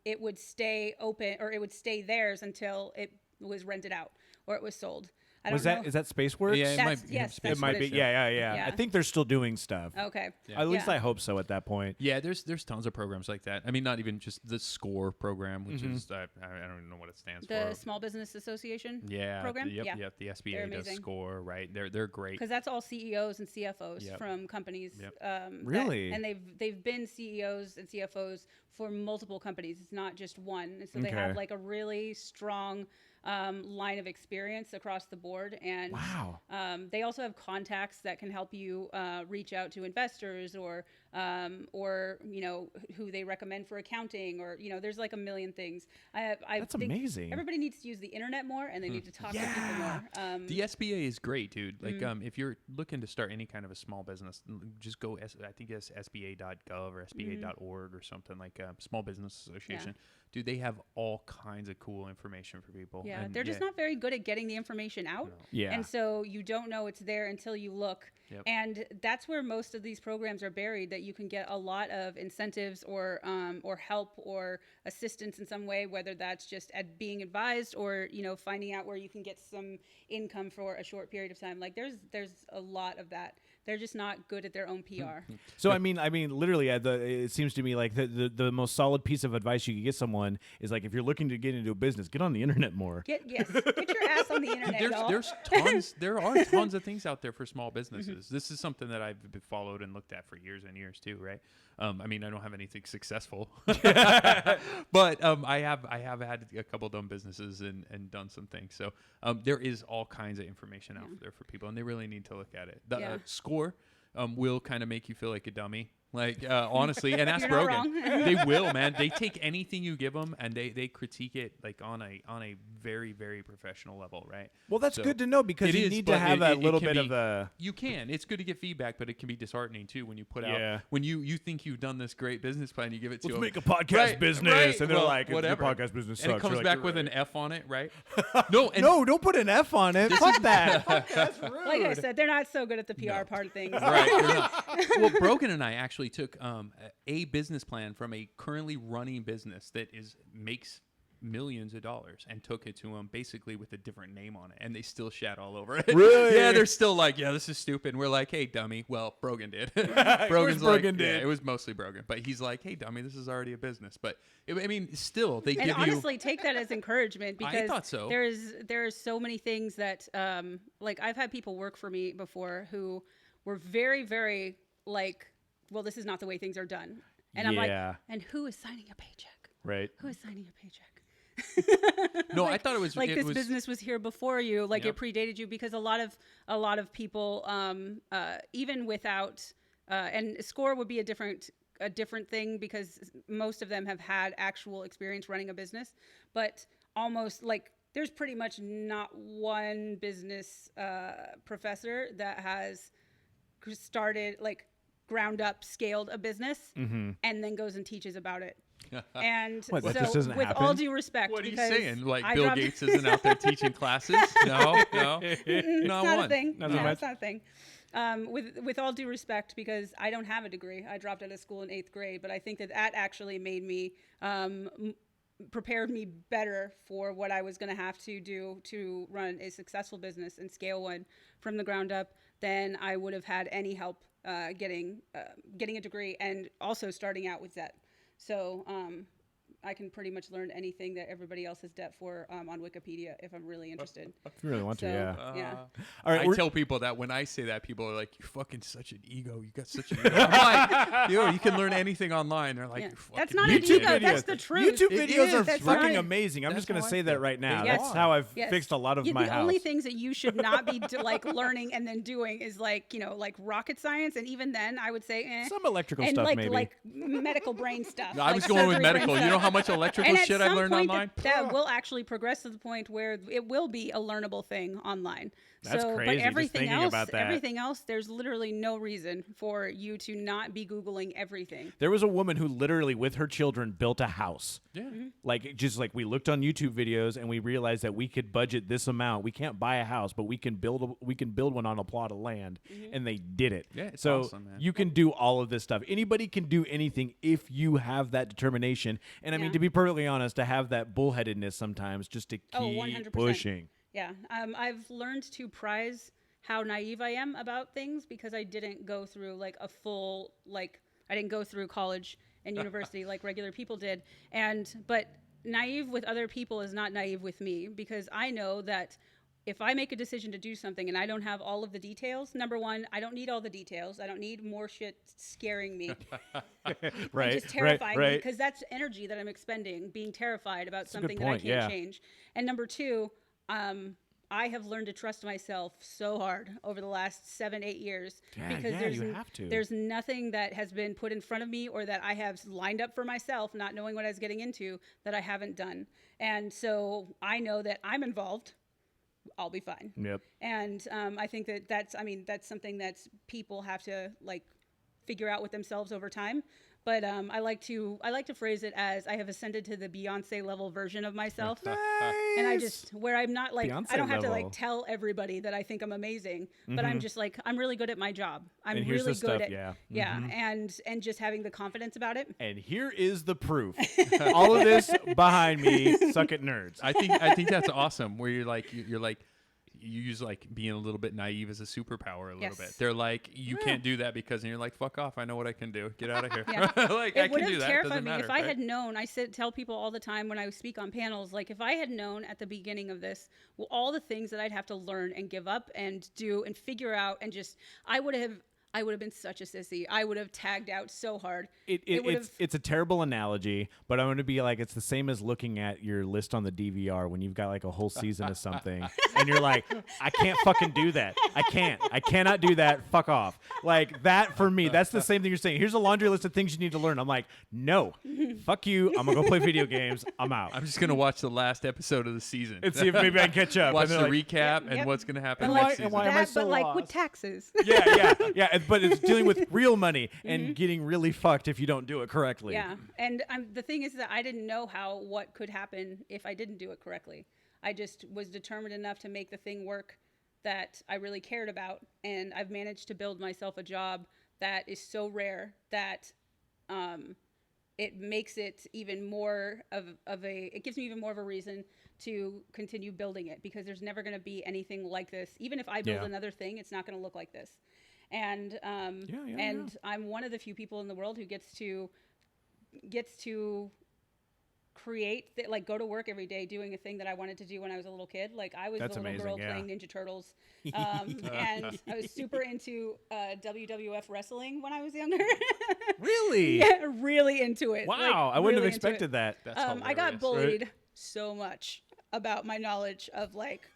[SPEAKER 4] it would stay open, or it would stay theirs until it was rented out or it was sold. I don't know.
[SPEAKER 3] Is that Spaceworks?
[SPEAKER 2] Yeah,
[SPEAKER 4] Yes,
[SPEAKER 3] It
[SPEAKER 4] that's
[SPEAKER 3] might
[SPEAKER 4] what
[SPEAKER 3] be.
[SPEAKER 4] it is.
[SPEAKER 3] Yeah.
[SPEAKER 4] Yeah.
[SPEAKER 3] I think they're still doing stuff.
[SPEAKER 4] Okay.
[SPEAKER 2] Yeah.
[SPEAKER 3] At least
[SPEAKER 4] Yeah.
[SPEAKER 3] I hope so at that point.
[SPEAKER 2] Yeah, there's tons of programs like that. I mean, not even just the SCORE program, which is I don't even know what it stands
[SPEAKER 4] The
[SPEAKER 2] for.
[SPEAKER 4] Small Business Association
[SPEAKER 2] Yeah,
[SPEAKER 4] program?
[SPEAKER 2] Yep,
[SPEAKER 4] Yeah.
[SPEAKER 2] yep. The
[SPEAKER 4] They're
[SPEAKER 2] SBA does
[SPEAKER 4] amazing.
[SPEAKER 2] SCORE, right? They're great.
[SPEAKER 4] Because that's all CEOs and CFOs
[SPEAKER 2] Yep.
[SPEAKER 4] from companies.
[SPEAKER 2] Yep.
[SPEAKER 3] Really?
[SPEAKER 4] And they've been CEOs and CFOs for multiple companies. It's not just one. And so they
[SPEAKER 3] Okay.
[SPEAKER 4] have a really strong line of experience across the board. And
[SPEAKER 3] Wow.
[SPEAKER 4] they also have contacts that can help you reach out to investors or who they recommend for accounting, or there's a million things. I
[SPEAKER 3] That's
[SPEAKER 4] think
[SPEAKER 3] amazing.
[SPEAKER 4] Everybody needs to use the internet more, and they need to talk to people more.
[SPEAKER 2] The SBA is great, dude. If you're looking to start any kind of a small business, just go. I think it's SBA.gov or SBA.org or something like Small Business Association. Dude, they have all kinds of cool information for people.
[SPEAKER 4] Yeah,
[SPEAKER 2] And
[SPEAKER 4] they're just not very good at getting the information out.
[SPEAKER 3] Yeah.
[SPEAKER 4] And so you don't know it's there until you look.
[SPEAKER 2] Yep.
[SPEAKER 4] And that's where most of these programs are buried, that you can get a lot of incentives or help or assistance in some way, whether that's just at being advised or, finding out where you can get some income for a short period of time. There's a lot of that They're just not good at their own PR.
[SPEAKER 3] So I mean, literally, it seems to me like the most solid piece of advice you could get someone is like, if you're looking to get into a business, get on the internet more.
[SPEAKER 4] Get your ass on the internet, y'all.
[SPEAKER 2] There are tons of things out there for small businesses. This is something that I've followed and looked at for years and years too, right? I mean, I don't have anything successful, but I have had a couple dumb businesses and done some things. So there is all kinds of information out there for people, and they really need to look at it. The score will kind of make you feel like a dummy. Like, honestly, and ask
[SPEAKER 4] You're not
[SPEAKER 2] Rogan.
[SPEAKER 4] wrong.
[SPEAKER 2] They will, man. They take anything you give them and they critique it like on a very, very professional level, right?
[SPEAKER 3] Well, that's
[SPEAKER 2] So
[SPEAKER 3] good to know, because
[SPEAKER 2] it
[SPEAKER 3] you
[SPEAKER 2] is,
[SPEAKER 3] need to
[SPEAKER 2] but
[SPEAKER 3] have
[SPEAKER 2] it
[SPEAKER 3] that
[SPEAKER 2] can
[SPEAKER 3] little bit
[SPEAKER 2] be-
[SPEAKER 3] of a.
[SPEAKER 2] You can. It's good to get feedback, but it can be disheartening too when you put
[SPEAKER 3] Yeah.
[SPEAKER 2] out when you think you've done this great business plan, you give it to
[SPEAKER 3] Let's
[SPEAKER 2] them.
[SPEAKER 3] make a podcast
[SPEAKER 2] Right,
[SPEAKER 3] business,
[SPEAKER 2] right.
[SPEAKER 3] and they're
[SPEAKER 2] Well,
[SPEAKER 3] like,
[SPEAKER 2] whatever.
[SPEAKER 3] "Your podcast business sucks."
[SPEAKER 2] And it comes
[SPEAKER 3] You're like,
[SPEAKER 2] back
[SPEAKER 3] "You're
[SPEAKER 2] with
[SPEAKER 3] right."
[SPEAKER 2] an F on it, right? No, and
[SPEAKER 3] No, don't put an F on it. Fuck that. That's rude.
[SPEAKER 4] Like I said, they're not so good at the PR part of things.
[SPEAKER 2] right. You're not. Well, Brogan and I actually took a business plan from a currently running business that makes millions of dollars and took it to them basically with a different name on it, and they still shat all over it.
[SPEAKER 3] Really?
[SPEAKER 2] Yeah, they're still like, yeah, this is stupid. And we're like, hey, dummy. Well, Brogan did. Brogan's
[SPEAKER 3] Brogan
[SPEAKER 2] like,
[SPEAKER 3] did?
[SPEAKER 2] Yeah, it was mostly Brogan, but he's like, hey, dummy, this is already a business. But I mean, still, they
[SPEAKER 4] And
[SPEAKER 2] give
[SPEAKER 4] honestly, take that as encouragement,
[SPEAKER 2] I
[SPEAKER 4] because
[SPEAKER 2] thought so.
[SPEAKER 4] there's so many things that like I've had people work for me before who were very, very like, well, this is not the way things are done. And I'm like,
[SPEAKER 3] Yeah.
[SPEAKER 4] and who is signing a paycheck?
[SPEAKER 3] Right.
[SPEAKER 4] Who is signing a paycheck?
[SPEAKER 2] No, I thought it was
[SPEAKER 4] Like,
[SPEAKER 2] it
[SPEAKER 4] this
[SPEAKER 2] was,
[SPEAKER 4] business was here before you, like
[SPEAKER 2] Yep.
[SPEAKER 4] it predated you, because a lot of people, even without, and score would be a different thing, because most of them have had actual experience running a business, but almost like there's pretty much not one business professor that has started, like, ground up scaled a business and then goes and teaches about it. And
[SPEAKER 3] What, that
[SPEAKER 4] so,
[SPEAKER 3] just doesn't
[SPEAKER 4] with
[SPEAKER 3] happen?
[SPEAKER 4] all due respect,
[SPEAKER 2] What are you
[SPEAKER 4] because
[SPEAKER 2] saying? Like
[SPEAKER 4] I
[SPEAKER 2] Bill
[SPEAKER 4] dropped-
[SPEAKER 2] Gates isn't out there teaching classes? No, not
[SPEAKER 4] it's not
[SPEAKER 2] one.
[SPEAKER 4] a thing.
[SPEAKER 3] Not
[SPEAKER 4] No,
[SPEAKER 3] so much.
[SPEAKER 4] it's not a thing. With all due respect, because I don't have a degree. I dropped out of school in 8th grade, but I think that actually made me prepared me better for what I was going to have to do to run a successful business and scale one from the ground up than I would have had any help getting a degree, and also starting out with debt. So I can pretty much learn anything that everybody else has debt for on Wikipedia if I'm really interested.
[SPEAKER 3] If you really want to,
[SPEAKER 4] So,
[SPEAKER 3] yeah.
[SPEAKER 4] yeah.
[SPEAKER 3] All right.
[SPEAKER 2] I
[SPEAKER 3] we're-
[SPEAKER 2] tell people that when I say that, people are like, "You're fucking such an ego. You got such an ego." I'm like, "Yo, you can learn anything online." They're like,
[SPEAKER 4] Yeah.
[SPEAKER 2] "You're fucking
[SPEAKER 4] That's not an
[SPEAKER 2] idiot."
[SPEAKER 4] ego. That's the truth.
[SPEAKER 3] YouTube
[SPEAKER 2] It
[SPEAKER 3] videos
[SPEAKER 2] is.
[SPEAKER 3] are
[SPEAKER 2] That's
[SPEAKER 3] fucking
[SPEAKER 4] right.
[SPEAKER 3] amazing. I'm
[SPEAKER 2] That's
[SPEAKER 3] just going to
[SPEAKER 2] how I
[SPEAKER 3] say that
[SPEAKER 2] feel.
[SPEAKER 3] right now.
[SPEAKER 2] They
[SPEAKER 3] That's
[SPEAKER 2] are.
[SPEAKER 3] how I've
[SPEAKER 4] Yes.
[SPEAKER 3] fixed a lot of
[SPEAKER 4] Yeah,
[SPEAKER 3] my
[SPEAKER 4] the
[SPEAKER 3] house.
[SPEAKER 4] only things that you should not be like learning and then doing is like, like rocket science, and even then I would say
[SPEAKER 3] Some electrical
[SPEAKER 4] and
[SPEAKER 3] stuff,
[SPEAKER 4] like
[SPEAKER 3] maybe.
[SPEAKER 4] like medical brain stuff.
[SPEAKER 2] I was going with
[SPEAKER 4] surgery brain
[SPEAKER 2] medical. You
[SPEAKER 4] stuff.
[SPEAKER 2] know how much electrical
[SPEAKER 4] And at
[SPEAKER 2] shit I've
[SPEAKER 4] some
[SPEAKER 2] learned
[SPEAKER 4] point
[SPEAKER 2] online?
[SPEAKER 4] that will actually progress to the point where it will be a learnable thing online.
[SPEAKER 3] That's
[SPEAKER 4] so,
[SPEAKER 3] crazy,
[SPEAKER 4] but
[SPEAKER 3] just
[SPEAKER 4] everything
[SPEAKER 3] thinking
[SPEAKER 4] else,
[SPEAKER 3] about that.
[SPEAKER 4] everything else, there's literally no reason for you to not be Googling everything.
[SPEAKER 3] There was a woman who literally, with her children, built a house.
[SPEAKER 2] Yeah.
[SPEAKER 3] Like, just like we looked on YouTube videos and we realized that we could budget this amount. We can't buy a house, but we can build one on a plot of land, and they did it.
[SPEAKER 2] Yeah, it's
[SPEAKER 3] so
[SPEAKER 2] awesome, man.
[SPEAKER 3] you can do all of this stuff. Anybody can do anything if you have that determination. And I mean,
[SPEAKER 4] Yeah.
[SPEAKER 3] to be perfectly honest, to have that bullheadedness sometimes, just to keep
[SPEAKER 4] 100%.
[SPEAKER 3] pushing.
[SPEAKER 4] Yeah, I've learned to prize how naive I am about things, because I didn't go through like a full, like, I didn't go through college and university like regular people did. But naive with other people is not naive with me, because I know that if I make a decision to do something and I don't have all of the details, number one, I don't need all the details. I don't need more shit scaring me.
[SPEAKER 3] Right,
[SPEAKER 4] Just terrifying me,
[SPEAKER 3] right.
[SPEAKER 4] because that's energy that I'm expending, being terrified about
[SPEAKER 3] a good
[SPEAKER 4] something
[SPEAKER 3] point,
[SPEAKER 4] that I can't
[SPEAKER 3] yeah.
[SPEAKER 4] change. And number two, I have learned to trust myself so hard over the last 7-8 years, because
[SPEAKER 3] yeah, you have to.
[SPEAKER 4] there's nothing that has been put in front of me or that I have lined up for myself, not knowing what I was getting into, that I haven't done. And so I know that I'm involved. I'll be fine.
[SPEAKER 3] Yep.
[SPEAKER 4] And I think that's something that people have to like figure out with themselves over time. But I like to phrase it as I have ascended to the Beyonce level version of myself. And I just, where I'm not like,
[SPEAKER 3] Beyonce
[SPEAKER 4] I don't have to
[SPEAKER 3] level.
[SPEAKER 4] like tell everybody that I think I'm amazing, but I'm just like, I'm really good at my job. I'm
[SPEAKER 3] And here's
[SPEAKER 4] really
[SPEAKER 3] the
[SPEAKER 4] good
[SPEAKER 3] stuff,
[SPEAKER 4] at,
[SPEAKER 3] yeah.
[SPEAKER 4] and just having the confidence about it.
[SPEAKER 3] And here is the proof. All of this behind me, suck it nerds.
[SPEAKER 2] I think that's awesome. Where you're like use like being a little bit naive as a superpower a little
[SPEAKER 4] Yes.
[SPEAKER 2] bit. They're like, you can't do that because, and you're like, fuck off. I know what I can do. Get out of here.
[SPEAKER 4] Yeah.
[SPEAKER 2] Like, I
[SPEAKER 4] It would
[SPEAKER 2] can do
[SPEAKER 4] have
[SPEAKER 2] that.
[SPEAKER 4] terrified
[SPEAKER 2] Doesn't
[SPEAKER 4] me
[SPEAKER 2] matter.
[SPEAKER 4] if I
[SPEAKER 2] right?
[SPEAKER 4] had known. Tell people all the time when I speak on panels, like if I had known at the beginning of this, well, all the things that I'd have to learn and give up and do and figure out, and just I would have been such a sissy. I would have tagged out so hard.
[SPEAKER 3] It's a terrible analogy, but I'm going to be like, it's the same as looking at your list on the DVR when you've got like a whole season of something and you're like, I can't fucking do that. I cannot do that. Fuck off. Like that for me, that's the same thing you're saying. Here's a laundry list of things you need to learn. I'm like, no, fuck you. I'm going to go play video games. I'm out.
[SPEAKER 2] I'm just going to watch the last episode of the season.
[SPEAKER 3] And see if maybe I can catch up.
[SPEAKER 2] Watch
[SPEAKER 3] And
[SPEAKER 2] the
[SPEAKER 3] they're like,
[SPEAKER 2] recap and
[SPEAKER 4] Yep.
[SPEAKER 2] what's going to happen
[SPEAKER 3] And
[SPEAKER 2] next
[SPEAKER 3] why-
[SPEAKER 2] season.
[SPEAKER 3] and why am I so
[SPEAKER 4] but like with
[SPEAKER 3] lost?
[SPEAKER 4] taxes.
[SPEAKER 3] yeah. But it's dealing with real money and getting really fucked if you don't do it correctly.
[SPEAKER 4] Yeah, and the thing is that I didn't know what could happen if I didn't do it correctly. I just was determined enough to make the thing work that I really cared about, and I've managed to build myself a job that is so rare that it makes it even more it gives me even more of a reason to continue building it, because there's never going to be anything like this. Even if I build
[SPEAKER 3] Yeah.
[SPEAKER 4] another thing, it's not going to look like this. And I'm one of the few people in the world who gets to create like go to work every day doing a thing that I wanted to do when I was a little kid. Like I was
[SPEAKER 3] That's
[SPEAKER 4] the little
[SPEAKER 3] amazing,
[SPEAKER 4] girl
[SPEAKER 3] yeah.
[SPEAKER 4] playing Ninja Turtles, and I was super into WWF wrestling when I was younger.
[SPEAKER 3] Really?
[SPEAKER 4] Yeah, really into it.
[SPEAKER 3] Wow.
[SPEAKER 4] Like,
[SPEAKER 3] I wouldn't
[SPEAKER 4] really
[SPEAKER 3] have
[SPEAKER 4] into it.
[SPEAKER 3] expected that.
[SPEAKER 2] That's
[SPEAKER 4] I got
[SPEAKER 2] hilarious.
[SPEAKER 4] bullied so much about my knowledge of like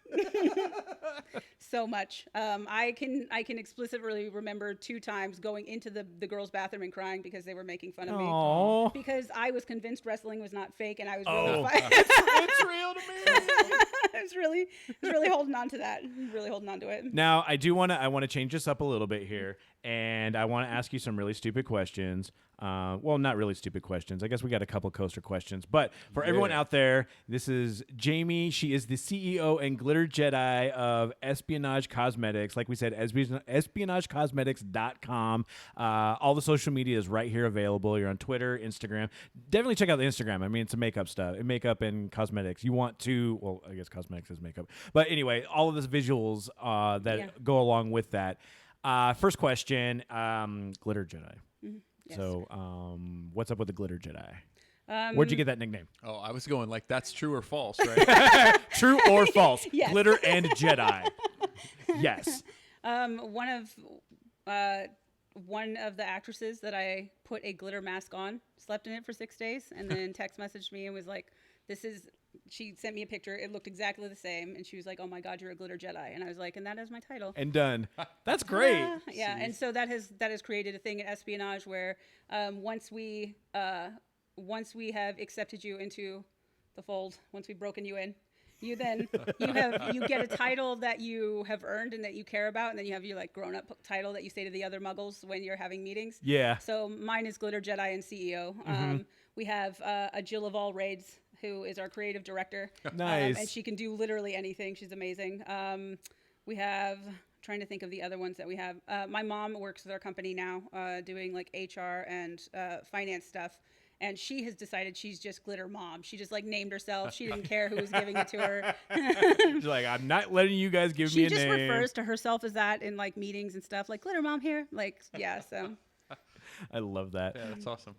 [SPEAKER 4] so much. I can explicitly remember 2 times going into the girls' bathroom and crying because they were making fun of me.
[SPEAKER 3] Aww.
[SPEAKER 4] Because I was convinced wrestling was not fake, and I was
[SPEAKER 3] Oh.
[SPEAKER 4] really
[SPEAKER 3] It's real to me.
[SPEAKER 4] I was really holding on to that. Really holding on to it.
[SPEAKER 3] Now, I want to change this up a little bit here, and I want to ask you some really stupid questions. Well, not really stupid questions. I guess we got a couple coaster questions. But for everyone out there, this is Jaimie. She is the CEO and glitter Jedi of Espionage Cosmetics. Like we said, espionagecosmetics.com. All the social media is right here available. You're on Twitter, Instagram. Definitely check out the Instagram. I mean, it's a makeup stuff, makeup and cosmetics. You want to, well, I guess cosmetics is makeup. But anyway, all of the visuals that go along with that. First question, glitter Jedi.
[SPEAKER 4] Yes.
[SPEAKER 3] So, what's up with the glitter Jedi? Where'd you get that nickname?
[SPEAKER 2] Oh, I was going like, that's true or false, right?
[SPEAKER 3] True or false?
[SPEAKER 4] Yes.
[SPEAKER 3] Glitter and Jedi. Yes.
[SPEAKER 4] One of the actresses that I put a glitter mask on slept in it for 6 days, and then text messaged me and was like, she sent me a picture. It looked exactly the same. And she was like, oh my God, you're a glitter Jedi. And I was like, and that is my title.
[SPEAKER 3] And done. That's great.
[SPEAKER 4] Yeah. And so that has created a thing at Espionage where once we have accepted you into the fold, once we've broken you in, you get a title that you have earned and that you care about, and then you have your like grown up title that you say to the other Muggles when you're having meetings.
[SPEAKER 3] Yeah.
[SPEAKER 4] So mine is Glitter Jedi and CEO. We have a Jill of all raids, who is our creative director.
[SPEAKER 3] Nice.
[SPEAKER 4] And she can do literally anything. She's amazing. We have, trying to think of the other ones that we have. My mom works with our company now, doing like HR and finance stuff. And she has decided she's just Glitter Mom. She just like named herself. She didn't care who was giving it to her.
[SPEAKER 3] She's like, I'm not letting you guys give me a
[SPEAKER 4] She just
[SPEAKER 3] name.
[SPEAKER 4] refers to herself as that in like meetings and stuff. Like Glitter Mom here. Like, yeah, so.
[SPEAKER 3] I love that.
[SPEAKER 2] Yeah, that's awesome.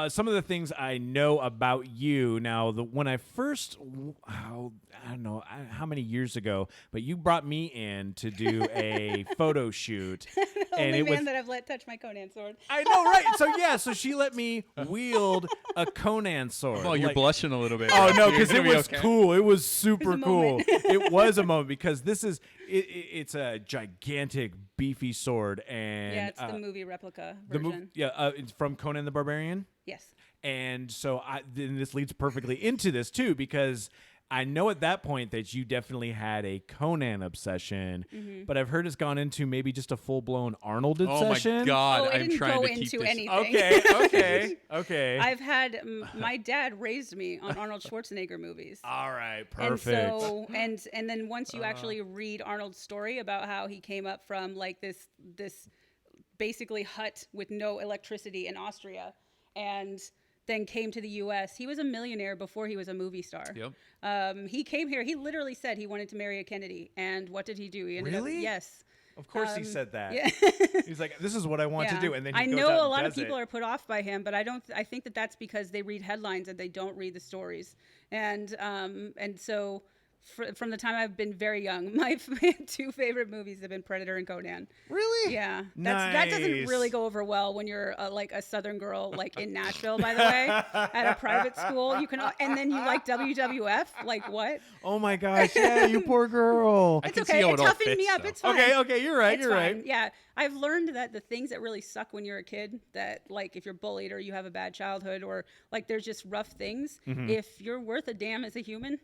[SPEAKER 3] Some of the things I know about you now, when I first, I don't know how many years ago, but you brought me in to do a photo shoot.
[SPEAKER 4] The
[SPEAKER 3] and
[SPEAKER 4] only
[SPEAKER 3] it
[SPEAKER 4] man
[SPEAKER 3] was,
[SPEAKER 4] that I've let touch my Conan sword.
[SPEAKER 3] I know, right? So she let me wield a Conan sword.
[SPEAKER 2] Oh, you're
[SPEAKER 3] Like-
[SPEAKER 2] blushing a little bit.
[SPEAKER 3] Oh no,
[SPEAKER 2] You're
[SPEAKER 3] because it
[SPEAKER 2] gonna be
[SPEAKER 3] was
[SPEAKER 2] okay.
[SPEAKER 3] cool. It was super
[SPEAKER 4] It was a
[SPEAKER 3] cool.
[SPEAKER 4] moment.
[SPEAKER 3] It was a moment because this is it's a gigantic, beefy sword, and
[SPEAKER 4] Yeah, it's the movie replica
[SPEAKER 3] the
[SPEAKER 4] version.
[SPEAKER 3] it's from Conan the Barbarian.
[SPEAKER 4] Yes.
[SPEAKER 3] And so then this leads perfectly into this too, because I know at that point that you definitely had a Conan obsession, but I've heard it's gone into maybe just a full blown Arnold
[SPEAKER 2] Oh
[SPEAKER 3] obsession.
[SPEAKER 2] my God,
[SPEAKER 4] Oh, it
[SPEAKER 2] I'm
[SPEAKER 4] didn't
[SPEAKER 2] trying
[SPEAKER 4] go
[SPEAKER 2] to keep
[SPEAKER 4] into
[SPEAKER 2] this.
[SPEAKER 4] anything.
[SPEAKER 3] Okay.
[SPEAKER 4] I've had my dad raised me on Arnold Schwarzenegger movies.
[SPEAKER 3] All right,
[SPEAKER 4] And
[SPEAKER 3] perfect.
[SPEAKER 4] so and then once you actually read Arnold's story about how he came up from like this basically hut with no electricity in Austria, and then came to the U.S. He was a millionaire before he was a movie star.
[SPEAKER 2] Yep.
[SPEAKER 4] He came here. He literally said he wanted to marry a Kennedy. And what did he do? He ended
[SPEAKER 3] Really?
[SPEAKER 4] up, yes.
[SPEAKER 3] Of course he said that.
[SPEAKER 4] Yeah.
[SPEAKER 3] He's like, this is what I want to do. And then he
[SPEAKER 4] I
[SPEAKER 3] goes
[SPEAKER 4] know
[SPEAKER 3] out
[SPEAKER 4] a
[SPEAKER 3] and
[SPEAKER 4] lot of
[SPEAKER 3] does
[SPEAKER 4] people
[SPEAKER 3] it.
[SPEAKER 4] are put off by him, but I think that that's because they read headlines and they don't read the stories. And so from the time I've been very young, my two favorite movies have been Predator and Conan.
[SPEAKER 3] Really?
[SPEAKER 4] Yeah, that doesn't
[SPEAKER 3] Nice.
[SPEAKER 4] really go over well when you're like a Southern girl, like in Nashville, by the way, at a private school. And then you like WWF, like what?
[SPEAKER 3] Oh my gosh! Yeah, you poor girl.
[SPEAKER 4] It's
[SPEAKER 2] can
[SPEAKER 4] okay.
[SPEAKER 2] see how
[SPEAKER 4] It
[SPEAKER 2] it all
[SPEAKER 4] toughened
[SPEAKER 2] fits,
[SPEAKER 4] me up.
[SPEAKER 2] though.
[SPEAKER 4] It's fine.
[SPEAKER 3] Okay, you're right.
[SPEAKER 4] It's
[SPEAKER 3] You're
[SPEAKER 4] fine.
[SPEAKER 3] right.
[SPEAKER 4] Yeah, I've learned that the things that really suck when you're a kid, that like if you're bullied or you have a bad childhood or like there's just rough things. If you're worth a damn as a human,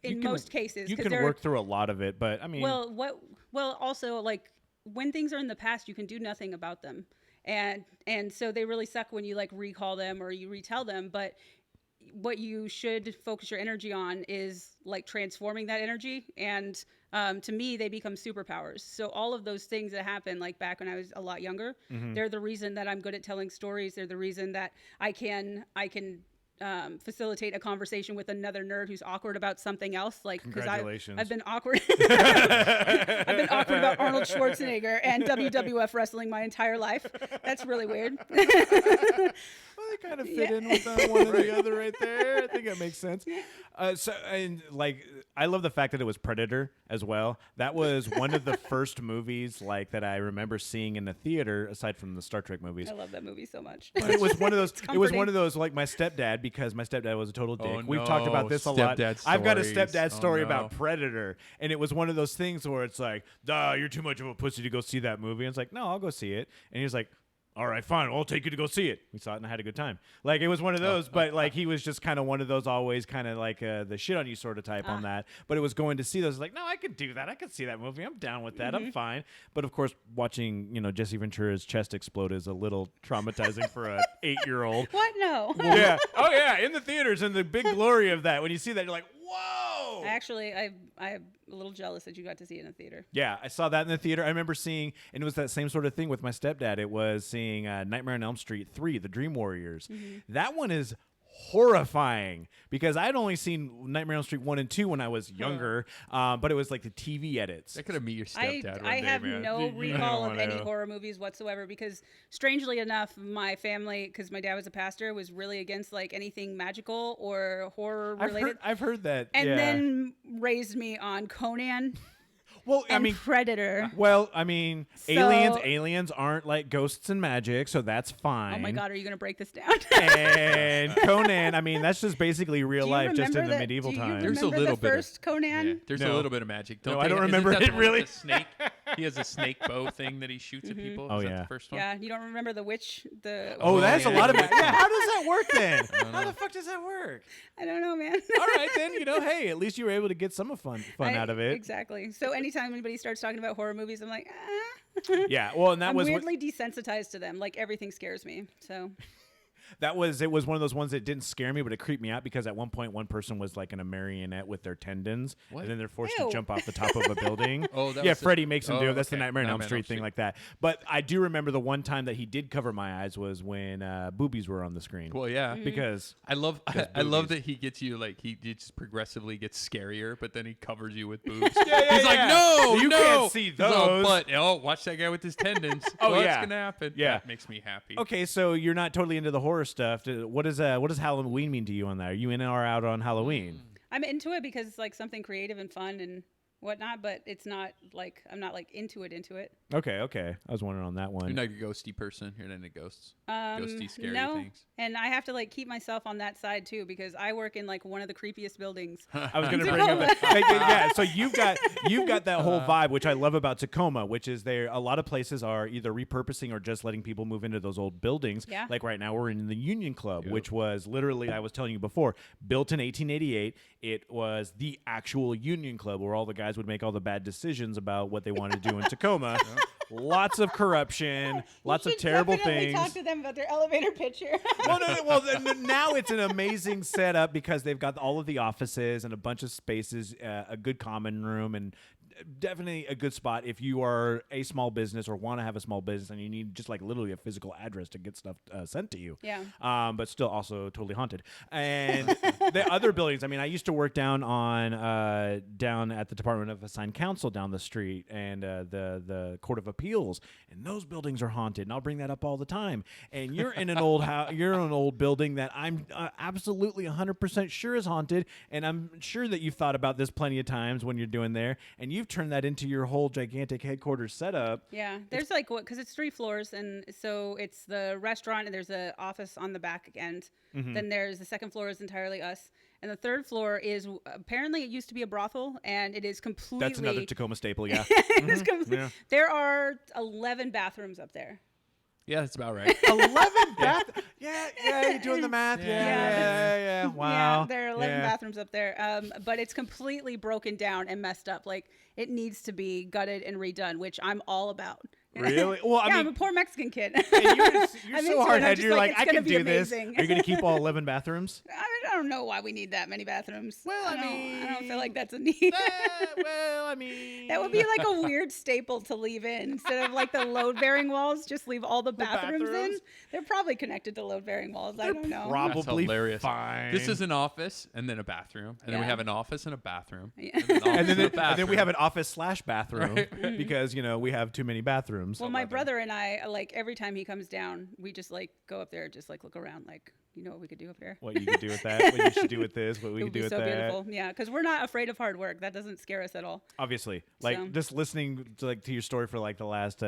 [SPEAKER 4] in most cases,
[SPEAKER 3] You
[SPEAKER 4] 'cause
[SPEAKER 3] can
[SPEAKER 4] they're-
[SPEAKER 3] work through a lot of it, but I mean,
[SPEAKER 4] Well, also like when things are in the past, you can do nothing about them, and so they really suck when you like recall them or you retell them. But what you should focus your energy on is like transforming that energy, and to me, they become superpowers. So all of those things that happened, like back when I was a lot younger, they're the reason that I'm good at telling stories. They're the reason that I can facilitate a conversation with another nerd who's awkward about something else. Like, because
[SPEAKER 3] Congratulations.
[SPEAKER 4] I've been awkward. I've been awkward about Arnold Schwarzenegger and WWF wrestling my entire life. That's really weird.
[SPEAKER 3] well, they kind of fit in with one or the other right there. I think that makes sense. I love the fact that it was Predator as well. That was one of the first movies like that I remember seeing in the theater, aside from the Star Trek movies.
[SPEAKER 4] I love that movie so much.
[SPEAKER 3] But it was one of those.
[SPEAKER 4] It's
[SPEAKER 3] It was one
[SPEAKER 4] comforting.
[SPEAKER 3] of those like my stepdad, because my stepdad was a total dick.
[SPEAKER 2] Oh,
[SPEAKER 3] We've talked about
[SPEAKER 2] no,
[SPEAKER 3] this a lot.
[SPEAKER 2] stepdad
[SPEAKER 3] I've got a
[SPEAKER 2] stories.
[SPEAKER 3] stepdad
[SPEAKER 2] Oh,
[SPEAKER 3] story
[SPEAKER 2] no.
[SPEAKER 3] about Predator, and it was one of those things where it's like, "Duh, you're too much of a pussy to go see that movie." And it's like, "No, I'll go see it." And he's like, "All right, fine, I'll take you to go see it." We saw it and I had a good time. Like it was one of those, but like he was just kind of one of those always kind of like the shit on you sort of type on that. But it was going to see those like, no, I could do that. I could see that movie. I'm down with that. I'm fine. But of course, watching Jesse Ventura's chest explode is a little traumatizing for a 8-year-old.
[SPEAKER 4] What? No.
[SPEAKER 3] Yeah. Oh yeah, in the theaters and the big glory of that. When you see that, you're like, whoa.
[SPEAKER 4] Actually, I'm a little jealous that you got to see it in a theater.
[SPEAKER 3] Yeah, I saw that in the theater. I remember seeing, and it was that same sort of thing with my stepdad. It was seeing Nightmare on Elm Street 3, The Dream Warriors. That one is horrifying because I'd only seen Nightmare on Elm Street 1 and 2 when I was younger, but it was like the TV edits.
[SPEAKER 2] I could have meet your stepdad one
[SPEAKER 4] I
[SPEAKER 2] day,
[SPEAKER 4] have
[SPEAKER 2] man.
[SPEAKER 4] no
[SPEAKER 3] You
[SPEAKER 4] recall
[SPEAKER 3] don't
[SPEAKER 4] of
[SPEAKER 3] wanna
[SPEAKER 4] any
[SPEAKER 3] know.
[SPEAKER 4] horror movies whatsoever because, strangely enough, my family, because my dad was a pastor, was really against like anything magical or horror related,
[SPEAKER 3] I've heard that.
[SPEAKER 4] and
[SPEAKER 3] yeah.
[SPEAKER 4] then raised me on Conan
[SPEAKER 3] well,
[SPEAKER 4] and
[SPEAKER 3] I mean,
[SPEAKER 4] Predator.
[SPEAKER 3] aliens
[SPEAKER 4] So-
[SPEAKER 3] aliens aren't like ghosts and magic, so that's fine.
[SPEAKER 4] Oh my God, are you going to break this down?
[SPEAKER 3] And Conan, I mean, that's just basically real
[SPEAKER 4] Do you
[SPEAKER 3] life, just in
[SPEAKER 4] remember
[SPEAKER 3] the medieval
[SPEAKER 4] do you
[SPEAKER 3] times.
[SPEAKER 2] There's a
[SPEAKER 4] remember
[SPEAKER 2] little
[SPEAKER 4] the
[SPEAKER 2] bit of-
[SPEAKER 4] first Conan?
[SPEAKER 2] Yeah, there's
[SPEAKER 3] No.
[SPEAKER 2] a little bit of magic.
[SPEAKER 3] No,
[SPEAKER 2] Don't
[SPEAKER 3] I
[SPEAKER 2] they-
[SPEAKER 3] don't
[SPEAKER 2] isn't
[SPEAKER 3] remember
[SPEAKER 2] that
[SPEAKER 3] it,
[SPEAKER 2] the one with
[SPEAKER 3] really.
[SPEAKER 2] the snake. He has a snake bow thing that he shoots at people.
[SPEAKER 3] Oh,
[SPEAKER 2] Is that
[SPEAKER 3] yeah.
[SPEAKER 2] the first one?
[SPEAKER 4] Yeah, you don't remember the witch?
[SPEAKER 3] Oh,
[SPEAKER 2] Oh,
[SPEAKER 3] that's a
[SPEAKER 2] yeah.
[SPEAKER 3] lot of it. Yeah, how does that work then?
[SPEAKER 2] don't
[SPEAKER 3] How
[SPEAKER 2] know.
[SPEAKER 3] the fuck does that work?
[SPEAKER 4] I don't know, man.
[SPEAKER 3] All right, then, hey, at least you were able to get some fun out of it.
[SPEAKER 4] Exactly. So anytime anybody starts talking about horror movies, I'm like,
[SPEAKER 3] Yeah, well, and that
[SPEAKER 4] I'm
[SPEAKER 3] was
[SPEAKER 4] weirdly desensitized to them. Like everything scares me. So
[SPEAKER 3] it was one of those ones that didn't scare me, but it creeped me out because at one point one person was like in a marionette with their tendons,
[SPEAKER 2] What?
[SPEAKER 3] and then they're forced
[SPEAKER 4] Ew.
[SPEAKER 3] to jump off the top of a building.
[SPEAKER 2] Oh, that
[SPEAKER 3] yeah,
[SPEAKER 2] was the-
[SPEAKER 3] Freddy makes them do
[SPEAKER 2] oh,
[SPEAKER 3] it. That's the
[SPEAKER 2] okay.
[SPEAKER 3] Nightmare on Elm
[SPEAKER 2] Nightmare on
[SPEAKER 3] Street
[SPEAKER 2] Elm
[SPEAKER 3] thing
[SPEAKER 2] Street.
[SPEAKER 3] like that. But I do remember the one time that he did cover my eyes was when boobies were on the screen.
[SPEAKER 2] Well, yeah.
[SPEAKER 3] Because
[SPEAKER 2] I love
[SPEAKER 3] Because
[SPEAKER 2] I love
[SPEAKER 3] boobies.
[SPEAKER 2] that he gets you like he just progressively gets scarier, but then he covers you with boobs.
[SPEAKER 3] yeah,
[SPEAKER 2] He's like,
[SPEAKER 3] yeah.
[SPEAKER 2] no,
[SPEAKER 3] You
[SPEAKER 2] no.
[SPEAKER 3] can't see
[SPEAKER 2] He's all,
[SPEAKER 3] those.
[SPEAKER 2] but watch that guy with his tendons.
[SPEAKER 3] Oh,
[SPEAKER 2] What's
[SPEAKER 3] yeah.
[SPEAKER 2] gonna happen?
[SPEAKER 3] Yeah.
[SPEAKER 2] That makes me happy.
[SPEAKER 3] okay, so you're not totally into the horror stuff. What does Halloween mean to you on that? Are you in or out on Halloween?
[SPEAKER 4] I'm into it because it's like something creative and fun and whatnot, but it's not like I'm not like into it.
[SPEAKER 3] Okay. I was wondering on that one.
[SPEAKER 2] You're not a ghosty person. You're not into ghosts. Ghosty, scary
[SPEAKER 4] no,
[SPEAKER 2] things.
[SPEAKER 4] and I have to like keep myself on that side too because I work in like one of the creepiest buildings.
[SPEAKER 3] I was going to bring up that. Yeah, so you've got that whole vibe, which I love about Tacoma, which is a lot of places are either repurposing or just letting people move into those old buildings.
[SPEAKER 4] Yeah.
[SPEAKER 3] Like right now, we're in the Union Club, which was literally, I was telling you before, built in 1888. It was the actual Union Club where all the guys would make all the bad decisions about what they wanted to do in Tacoma. Lots of corruption, lots of terrible things.
[SPEAKER 4] Talk to them about their elevator picture.
[SPEAKER 3] Now it's an amazing setup because they've got all of the offices and a bunch of spaces, a good common room, and definitely a good spot if you are a small business or want to have a small business and you need just like literally a physical address to get stuff sent to you.
[SPEAKER 4] Yeah.
[SPEAKER 3] But still also totally haunted. And the other buildings, I mean, I used to work down at the Department of Assigned Counsel down the street and the Court of Appeals, and those buildings are haunted. And I'll bring that up all the time. And you're in an old house, you're in an old building that I'm absolutely 100% sure is haunted, and I'm sure that you've thought about this plenty of times when you're doing there, and you've turned that into your whole gigantic headquarters setup.
[SPEAKER 4] Yeah, there's like what, because it's 3 floors, and so it's the restaurant, and there's an office on the back end. Then there's the second floor is entirely us, and the third floor is apparently it used to be a brothel, and it is completely.
[SPEAKER 3] That's another Tacoma staple, yeah.
[SPEAKER 4] It's
[SPEAKER 3] Yeah.
[SPEAKER 4] There are 11 bathrooms up there.
[SPEAKER 2] Yeah, that's about right.
[SPEAKER 3] 11 bath. Yeah, you're doing the math. Yeah. Wow.
[SPEAKER 4] Yeah, there are 11 bathrooms up there. But it's completely broken down and messed up. Like, it needs to be gutted and redone, which I'm all I
[SPEAKER 3] Really? Well, I
[SPEAKER 4] yeah,
[SPEAKER 3] mean,
[SPEAKER 4] I'm a poor Mexican kid.
[SPEAKER 3] you're
[SPEAKER 4] I'm
[SPEAKER 3] so
[SPEAKER 4] into it. I'm
[SPEAKER 3] hard-headed.
[SPEAKER 4] just
[SPEAKER 3] You're like,
[SPEAKER 4] it's
[SPEAKER 3] I
[SPEAKER 4] gonna
[SPEAKER 3] can
[SPEAKER 4] be
[SPEAKER 3] do this. Are
[SPEAKER 4] amazing.
[SPEAKER 3] you going to keep all 11 bathrooms?
[SPEAKER 4] I don't know why we need that many bathrooms.
[SPEAKER 3] Well, I
[SPEAKER 4] I don't feel
[SPEAKER 3] mean-
[SPEAKER 4] like that's a need.
[SPEAKER 3] Well, I mean.
[SPEAKER 4] That would be like a weird staple to leave in. Instead of like the load-bearing walls, just leave all the bathrooms in.
[SPEAKER 3] bathrooms?
[SPEAKER 4] They're probably connected to load-bearing walls. I don't know.
[SPEAKER 3] Probably
[SPEAKER 2] That's hilarious.
[SPEAKER 3] fine.
[SPEAKER 2] This is an office and then a bathroom, and then we
[SPEAKER 4] Yeah.
[SPEAKER 2] have an office and a bathroom,
[SPEAKER 4] Yeah.
[SPEAKER 2] and, an office
[SPEAKER 3] and then,
[SPEAKER 2] a
[SPEAKER 3] and then we
[SPEAKER 2] bathroom.
[SPEAKER 3] have an office/bathroom because we have too many bathrooms.
[SPEAKER 4] Well, my brother and I, like, every time he comes down, we just like go up there, just like look around, like, you know what we could do up here.
[SPEAKER 3] What you could do with that? What you should do with this? What we
[SPEAKER 4] It
[SPEAKER 3] could
[SPEAKER 4] would
[SPEAKER 3] do
[SPEAKER 4] be
[SPEAKER 3] with
[SPEAKER 4] so
[SPEAKER 3] that?
[SPEAKER 4] beautiful. Yeah, because we're not afraid of hard work. That doesn't scare us at all.
[SPEAKER 3] Obviously, like
[SPEAKER 4] So-
[SPEAKER 3] just listening to your story for like the last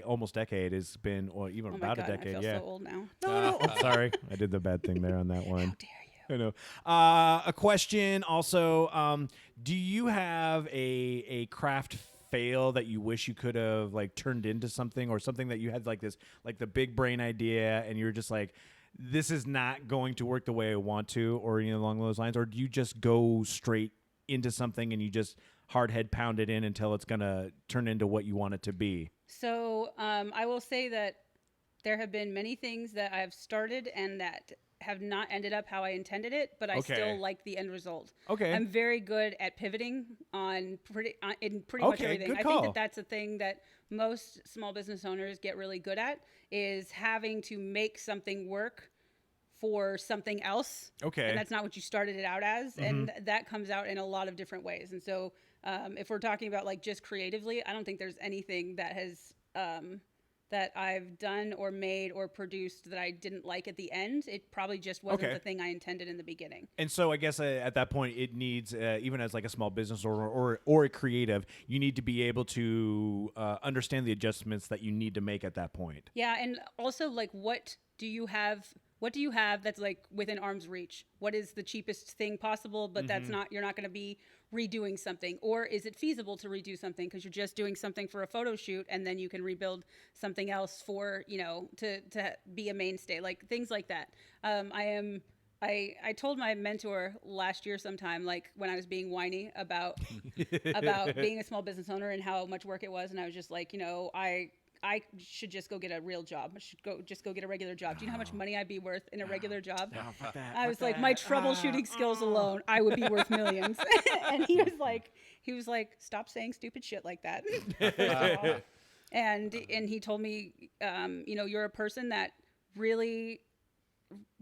[SPEAKER 3] almost decade has been, or even
[SPEAKER 4] Oh
[SPEAKER 3] about
[SPEAKER 4] my God,
[SPEAKER 3] a decade.
[SPEAKER 4] I feel
[SPEAKER 3] Yeah.
[SPEAKER 4] so old now.
[SPEAKER 3] No, I'm sorry, I did the bad thing there on that one.
[SPEAKER 4] How dare you?
[SPEAKER 3] I know. A question also, do you have a craft fail that you wish you could have like turned into something, or something that you had like this, like the big brain idea and you're just like, this is not going to work the way I want to, or along those lines? Or do you just go straight into something and you just hard head pound it in until it's going to turn into what you want it to be?
[SPEAKER 4] So I will say that there have been many things that I've started and that have not ended up how I intended it, but I
[SPEAKER 3] Okay.
[SPEAKER 4] still like the end result.
[SPEAKER 3] Okay.
[SPEAKER 4] I'm very good at pivoting in pretty much
[SPEAKER 3] Okay,
[SPEAKER 4] everything.
[SPEAKER 3] good
[SPEAKER 4] I
[SPEAKER 3] call.
[SPEAKER 4] think that's a thing that most small business owners get really good at, is having to make something work for something else.
[SPEAKER 3] Okay.
[SPEAKER 4] And that's not what you started it out as. And that comes out in a lot of different ways. And so if we're talking about like just creatively, I don't think there's anything that has that I've done or made or produced that I didn't like at the end. It probably just wasn't
[SPEAKER 3] Okay.
[SPEAKER 4] the thing I intended in the beginning.
[SPEAKER 3] And so I guess at that point, it needs, even as like a small business or a creative, you need to be able to understand the adjustments that you need to make at that point.
[SPEAKER 4] Yeah, and also like what do you have that's like within arm's reach? What is the cheapest thing possible, but that's not, you're not going to be redoing something? Or is it feasible to redo something because you're just doing something for a photo shoot and then you can rebuild something else for, to be a mainstay, like things like that. I told my mentor last year sometime, like when I was being whiny about being a small business owner and how much work it was, and I was just like, I should just go get a real job. I should go get a regular job. Do you know how much money I'd be worth in a regular job? I was like, my troubleshooting skills alone, I would be worth millions. And he was like, stop saying stupid shit like that. First of all. And he told me, you're a person that really,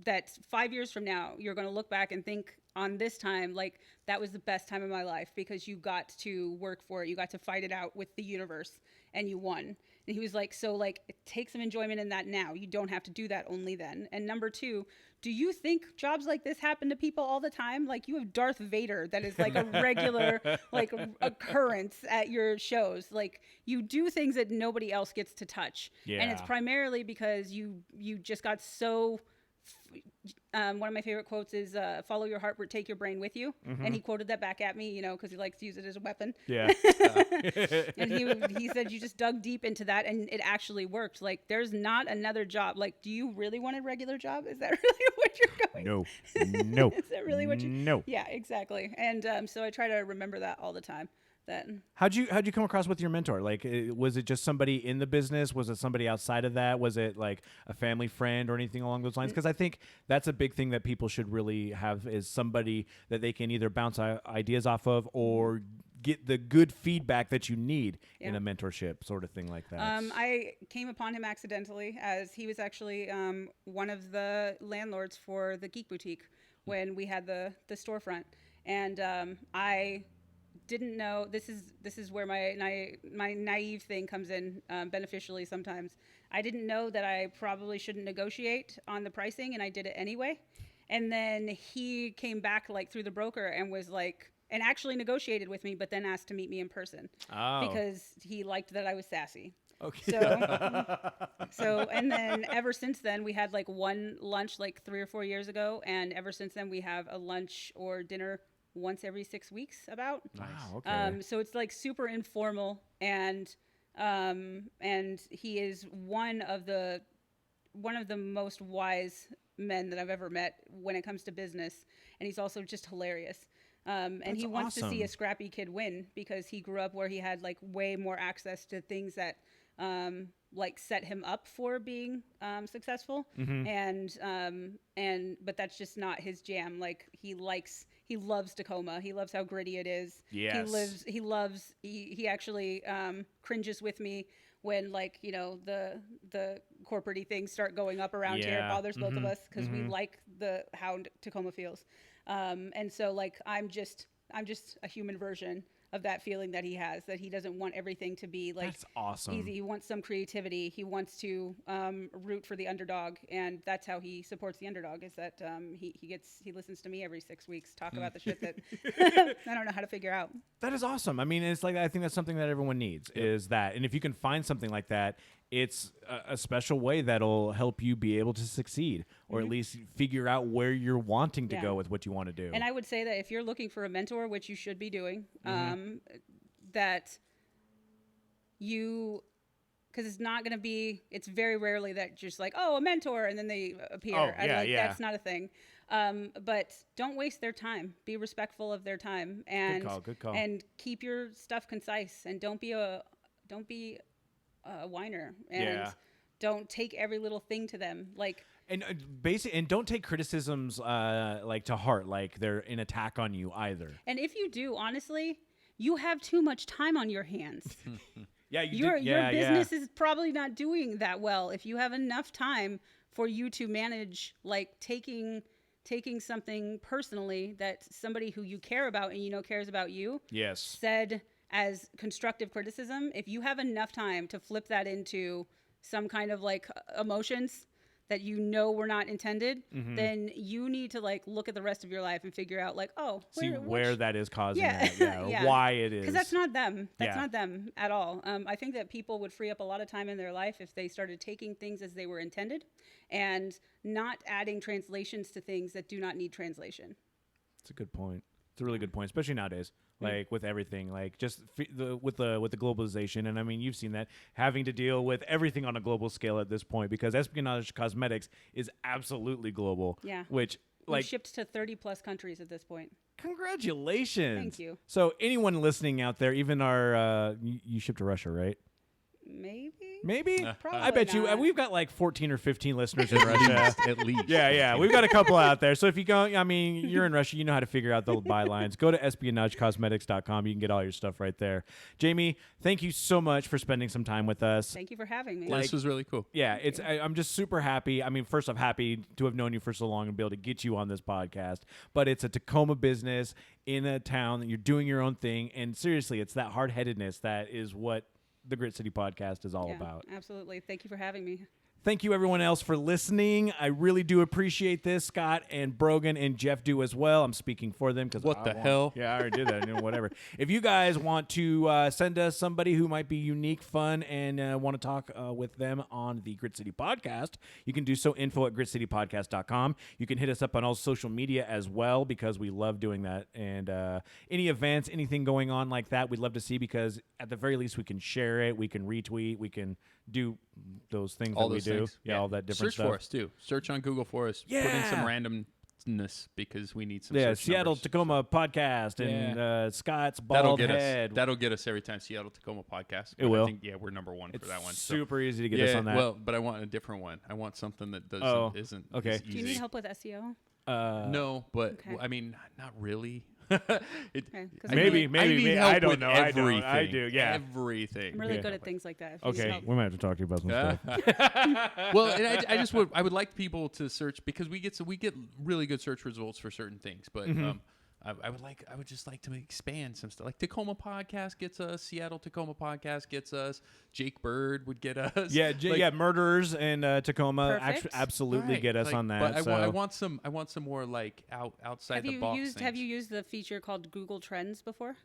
[SPEAKER 4] that 5 years from now, you're going to look back and think on this time, like that was the best time of my life because you got to work for it. You got to fight it out with the universe and you won. And he was like, so like, take some enjoyment in that now. You don't have to do that only then. And number two, do you think jobs like this happen to people all the time? Like you have Darth Vader that is like a regular like occurrence at your shows. Like you do things that nobody else gets to touch. And it's
[SPEAKER 3] Yeah.
[SPEAKER 4] primarily because you just got so... one of my favorite quotes is follow your heart but take your brain with you. And he quoted that back at me, because he likes to use it as a weapon.
[SPEAKER 3] Yeah.
[SPEAKER 4] And he said you just dug deep into that and it actually worked. Like there's not another job. Like, do you really want a regular job? Is that really what you're going?
[SPEAKER 3] No.
[SPEAKER 4] Is that really what you?
[SPEAKER 3] No.
[SPEAKER 4] Yeah, exactly. And so I try to remember that all the time. That
[SPEAKER 3] How'd you come across with your mentor? Like, was it just somebody in the business? Was it somebody outside of that? Was it like a family friend or anything along those lines? Because I think that's a big thing that people should really have, is somebody that they can either bounce ideas off of or get the good feedback that you need in
[SPEAKER 4] Yeah.
[SPEAKER 3] a mentorship sort of thing like that.
[SPEAKER 4] I came upon him accidentally, as he was actually one of the landlords for the Geek Boutique when we had the storefront, and I didn't know. This is where my naive thing comes in beneficially sometimes. I didn't know that I probably shouldn't negotiate on the pricing, and I did it anyway. And then he came back like through the broker and was like, and actually negotiated with me, but then asked to meet me in person because he liked that I was sassy.
[SPEAKER 3] Okay.
[SPEAKER 4] So and then ever since then, we had like one lunch like 3 or 4 years ago, and ever since then we have a lunch or dinner once every 6 weeks about.
[SPEAKER 3] Wow. Okay.
[SPEAKER 4] So it's like super informal, and he is one of the most wise men that I've ever met when it comes to business, and he's also just hilarious. And
[SPEAKER 3] That's
[SPEAKER 4] he wants to see
[SPEAKER 3] awesome.
[SPEAKER 4] a scrappy kid win because he grew up where he had like way more access to things that like set him up for being successful. But that's just not his jam. Like he loves Tacoma. He loves how gritty it is.
[SPEAKER 3] Yes.
[SPEAKER 4] He actually cringes with me when like, you know, the corporate-y things start going up around here. It bothers both of us because we like how Tacoma feels. And so like I'm just a human version of that feeling that he has, that he doesn't want everything to be like
[SPEAKER 3] That's awesome.
[SPEAKER 4] easy. He wants some creativity. He wants to root for the underdog, and that's how he supports the underdog. Is that he listens to me every 6 weeks talk about the shit that I don't know how to figure out.
[SPEAKER 3] That is awesome. I mean, it's like I think that's something that everyone needs is that, and if you can find something like that, it's a special way that'll help you be able to succeed, or at least figure out where you're wanting to go with what you want to do.
[SPEAKER 4] And I would say that if you're looking for a mentor, which you should be doing, that you, because it's not going to be, it's very rarely that just like, oh, a mentor, and then they appear.
[SPEAKER 3] Oh,
[SPEAKER 4] And
[SPEAKER 3] yeah,
[SPEAKER 4] like,
[SPEAKER 3] yeah.
[SPEAKER 4] that's not a thing. But don't waste their time. Be respectful of their time, and
[SPEAKER 3] Good call.
[SPEAKER 4] and keep your stuff concise, and don't be a whiner, and don't take every little thing to them. Like,
[SPEAKER 3] And and don't take criticisms like to heart, like they're an attack on you either.
[SPEAKER 4] and if you do, honestly, you have too much time on your hands.
[SPEAKER 3] Yeah,
[SPEAKER 4] Your business is probably not doing that well if you have enough time for you to manage like taking something personally that somebody who you care about and you know cares about you
[SPEAKER 3] Yes.
[SPEAKER 4] said as constructive criticism. If you have enough time to flip that into some kind of like emotions that you know were not intended, then you need to like look at the rest of your life and figure out like, oh,
[SPEAKER 3] See where that is causing
[SPEAKER 4] Yeah.
[SPEAKER 3] that, or
[SPEAKER 4] Yeah.
[SPEAKER 3] why it is.
[SPEAKER 4] because that's not them. That's
[SPEAKER 3] Yeah.
[SPEAKER 4] not them at all. I think that people would free up a lot of time in their life if they started taking things as they were intended and not adding translations to things that do not need translation.
[SPEAKER 3] It's a good point. It's a really good point, especially nowadays. Like with everything, like just with the globalization, and I mean you've seen that having to deal with everything on a global scale at this point because Espionage Cosmetics is absolutely global.
[SPEAKER 4] Yeah.
[SPEAKER 3] Which
[SPEAKER 4] We've
[SPEAKER 3] like
[SPEAKER 4] shipped to 30 plus countries at this point.
[SPEAKER 3] congratulations.
[SPEAKER 4] Thank you.
[SPEAKER 3] So anyone listening out there, even our you shipped to Russia, right? Maybe.
[SPEAKER 4] Probably
[SPEAKER 3] I bet you
[SPEAKER 4] not.
[SPEAKER 3] we've got like 14 or 15 listeners in Russia.
[SPEAKER 2] At least.
[SPEAKER 3] Yeah, we've got a couple out there. So if you go, I mean, you're in Russia, you know how to figure out the bylines. Go to espionagecosmetics.com. You can get all your stuff right there. Jaimie, thank you so much for spending some time with us.
[SPEAKER 4] Thank you for having me.
[SPEAKER 2] This was really cool.
[SPEAKER 3] Yeah, I'm just super happy. I mean, first off, happy to have known you for so long and be able to get you on this podcast. But it's a Tacoma business in a town that you're doing your own thing. And seriously, it's that hard-headedness that is what the Grit City podcast is all
[SPEAKER 4] Yeah,
[SPEAKER 3] about.
[SPEAKER 4] absolutely. Thank you for having me.
[SPEAKER 3] Thank you, everyone else, for listening. I really do appreciate this. Scott and Brogan and Jeff do as well. I'm speaking for them because
[SPEAKER 2] What the hell?
[SPEAKER 3] Yeah, I already did that. Whatever. If you guys want to send us somebody who might be unique, fun, and want to talk with them on the Grit City podcast, you can do so. info@gritcitypodcast.com. You can hit us up on all social media as well because we love doing that. And any events, anything going on like that, we'd love to see because at the very least we can share it, we can retweet, we can do those things
[SPEAKER 2] All
[SPEAKER 3] that we
[SPEAKER 2] those
[SPEAKER 3] do.
[SPEAKER 2] things.
[SPEAKER 3] Yeah, all that different
[SPEAKER 2] Search
[SPEAKER 3] stuff.
[SPEAKER 2] for us too. Search on Google for us. Put in some randomness because we need some.
[SPEAKER 3] Yeah,
[SPEAKER 2] search
[SPEAKER 3] Seattle
[SPEAKER 2] numbers.
[SPEAKER 3] Tacoma podcast and Scott's bald head.
[SPEAKER 2] That'll get us every time. Seattle Tacoma podcast.
[SPEAKER 3] It
[SPEAKER 2] But
[SPEAKER 3] will.
[SPEAKER 2] I think, we're number one
[SPEAKER 3] It's
[SPEAKER 2] for that one.
[SPEAKER 3] super easy to get us on that.
[SPEAKER 2] Well, but I want a different one. I want something that doesn't
[SPEAKER 3] Oh,
[SPEAKER 2] isn't
[SPEAKER 3] okay.
[SPEAKER 2] as
[SPEAKER 4] Do you
[SPEAKER 2] easy.
[SPEAKER 4] need help with SEO?
[SPEAKER 2] No, but
[SPEAKER 4] Okay.
[SPEAKER 2] I mean, not really. It-
[SPEAKER 4] Okay, 'cause
[SPEAKER 2] I
[SPEAKER 4] I'm
[SPEAKER 3] Maybe,
[SPEAKER 2] need-
[SPEAKER 3] maybe,
[SPEAKER 2] I need
[SPEAKER 3] maybe.
[SPEAKER 2] help
[SPEAKER 3] I don't
[SPEAKER 2] with
[SPEAKER 3] know. I don't.
[SPEAKER 2] Everything.
[SPEAKER 3] I do, yeah.
[SPEAKER 2] Everything.
[SPEAKER 4] I'm really
[SPEAKER 3] Yeah.
[SPEAKER 4] good at things like that. If you need
[SPEAKER 3] Okay,
[SPEAKER 4] help.
[SPEAKER 3] we might have to talk to you about some stuff.
[SPEAKER 2] Well, and I just would like people to search because we get really good search results for certain things, but I would just like to expand some stuff. Like Tacoma Podcast gets us, Seattle Tacoma Podcast gets us, Jake Bird would get us.
[SPEAKER 3] Yeah,
[SPEAKER 2] Like,
[SPEAKER 3] murderers in Tacoma
[SPEAKER 4] Perfect.
[SPEAKER 3] absolutely
[SPEAKER 2] right,
[SPEAKER 3] get us
[SPEAKER 2] like,
[SPEAKER 3] on that.
[SPEAKER 2] But
[SPEAKER 3] so.
[SPEAKER 2] I want some more like outside
[SPEAKER 4] Have
[SPEAKER 2] the
[SPEAKER 4] you
[SPEAKER 2] box.
[SPEAKER 4] used
[SPEAKER 2] things.
[SPEAKER 4] Have you used the feature called Google Trends before?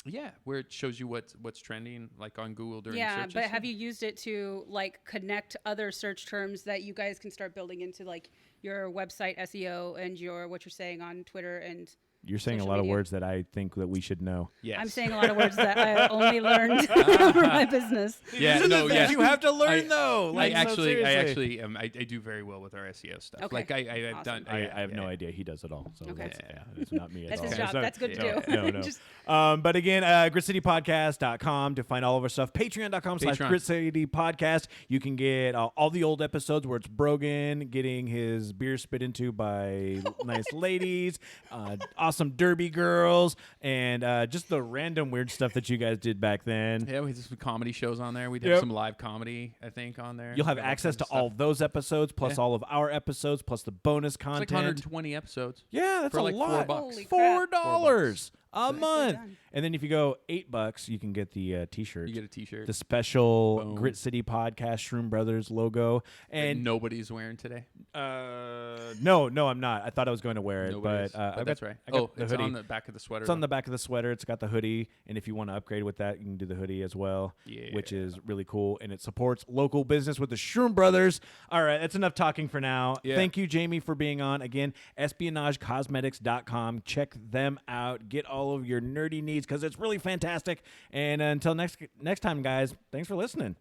[SPEAKER 2] Yeah, where it shows you what's trending like on Google during
[SPEAKER 4] Yeah,
[SPEAKER 2] searches.
[SPEAKER 4] but have you used it to like connect other search terms that you guys can start building into like your website SEO and your what you're saying on Twitter and
[SPEAKER 3] You're saying a
[SPEAKER 4] social
[SPEAKER 3] lot of
[SPEAKER 4] media.
[SPEAKER 3] words that I think that we should know.
[SPEAKER 2] Yes.
[SPEAKER 4] I'm saying a lot of words that I only learned for my business.
[SPEAKER 2] Yeah, no, yeah.
[SPEAKER 3] You have to learn
[SPEAKER 2] I-
[SPEAKER 3] though. Like,
[SPEAKER 2] I
[SPEAKER 3] so
[SPEAKER 2] actually
[SPEAKER 3] seriously.
[SPEAKER 2] I do very well with our SEO stuff.
[SPEAKER 4] Okay.
[SPEAKER 2] Like I've
[SPEAKER 4] Awesome.
[SPEAKER 2] done.
[SPEAKER 3] I have no idea. He does it all. So
[SPEAKER 4] Okay.
[SPEAKER 3] it's not me at
[SPEAKER 4] That's
[SPEAKER 3] all.
[SPEAKER 4] his
[SPEAKER 3] It's
[SPEAKER 4] job.
[SPEAKER 3] not-
[SPEAKER 4] That's good to
[SPEAKER 2] yeah,
[SPEAKER 4] do.
[SPEAKER 3] No, no.
[SPEAKER 4] Just-
[SPEAKER 3] But again, gritcitypodcast.com to find all of our stuff. Patreon.com/Grit
[SPEAKER 2] Patreon.
[SPEAKER 3] City Podcast. You can get all the old episodes where it's Brogan getting his beer spit into by nice ladies, awesome derby girls, and just the random weird stuff that you guys did back then.
[SPEAKER 2] Yeah, we had some comedy shows on there. We'd have
[SPEAKER 3] Yep.
[SPEAKER 2] some live comedy, I think, on there.
[SPEAKER 3] You'll have
[SPEAKER 2] We got all
[SPEAKER 3] access
[SPEAKER 2] kinds
[SPEAKER 3] to
[SPEAKER 2] of stuff.
[SPEAKER 3] all those episodes, plus
[SPEAKER 2] Yeah.
[SPEAKER 3] all of our episodes, plus the bonus
[SPEAKER 2] It's like
[SPEAKER 3] content.
[SPEAKER 2] 120 episodes.
[SPEAKER 3] Yeah, that's
[SPEAKER 2] for
[SPEAKER 3] a
[SPEAKER 2] like
[SPEAKER 3] lot.
[SPEAKER 2] $4.
[SPEAKER 4] Holy crap.
[SPEAKER 3] $4 a
[SPEAKER 4] Nicely
[SPEAKER 3] month.
[SPEAKER 4] done.
[SPEAKER 3] And then if you go $8, you can get the T-shirt.
[SPEAKER 2] You get a T-shirt.
[SPEAKER 3] The special
[SPEAKER 2] Boom.
[SPEAKER 3] Grit City Podcast Shroom Brothers logo.
[SPEAKER 2] that
[SPEAKER 3] And
[SPEAKER 2] nobody's wearing today.
[SPEAKER 3] no, I'm not. I thought I was going to wear it,
[SPEAKER 2] Nobody
[SPEAKER 3] but,
[SPEAKER 2] is.
[SPEAKER 3] I've
[SPEAKER 2] That's
[SPEAKER 3] got,
[SPEAKER 2] right.
[SPEAKER 3] I got
[SPEAKER 2] Oh,
[SPEAKER 3] the
[SPEAKER 2] it's
[SPEAKER 3] hoodie.
[SPEAKER 2] on the back of the sweater.
[SPEAKER 3] It's on the back of the sweater. It's got the hoodie, and if you want to upgrade with that, you can do the hoodie as well, which
[SPEAKER 2] Yeah.
[SPEAKER 3] is really cool, and it supports local business with the Shroom Brothers. All right, that's enough talking for now.
[SPEAKER 2] Yeah.
[SPEAKER 3] Thank you, Jaimie, for being on. Again, espionagecosmetics.com. Check them out. Get all of your nerdy needs because it's really fantastic. And until next time, guys, thanks for listening.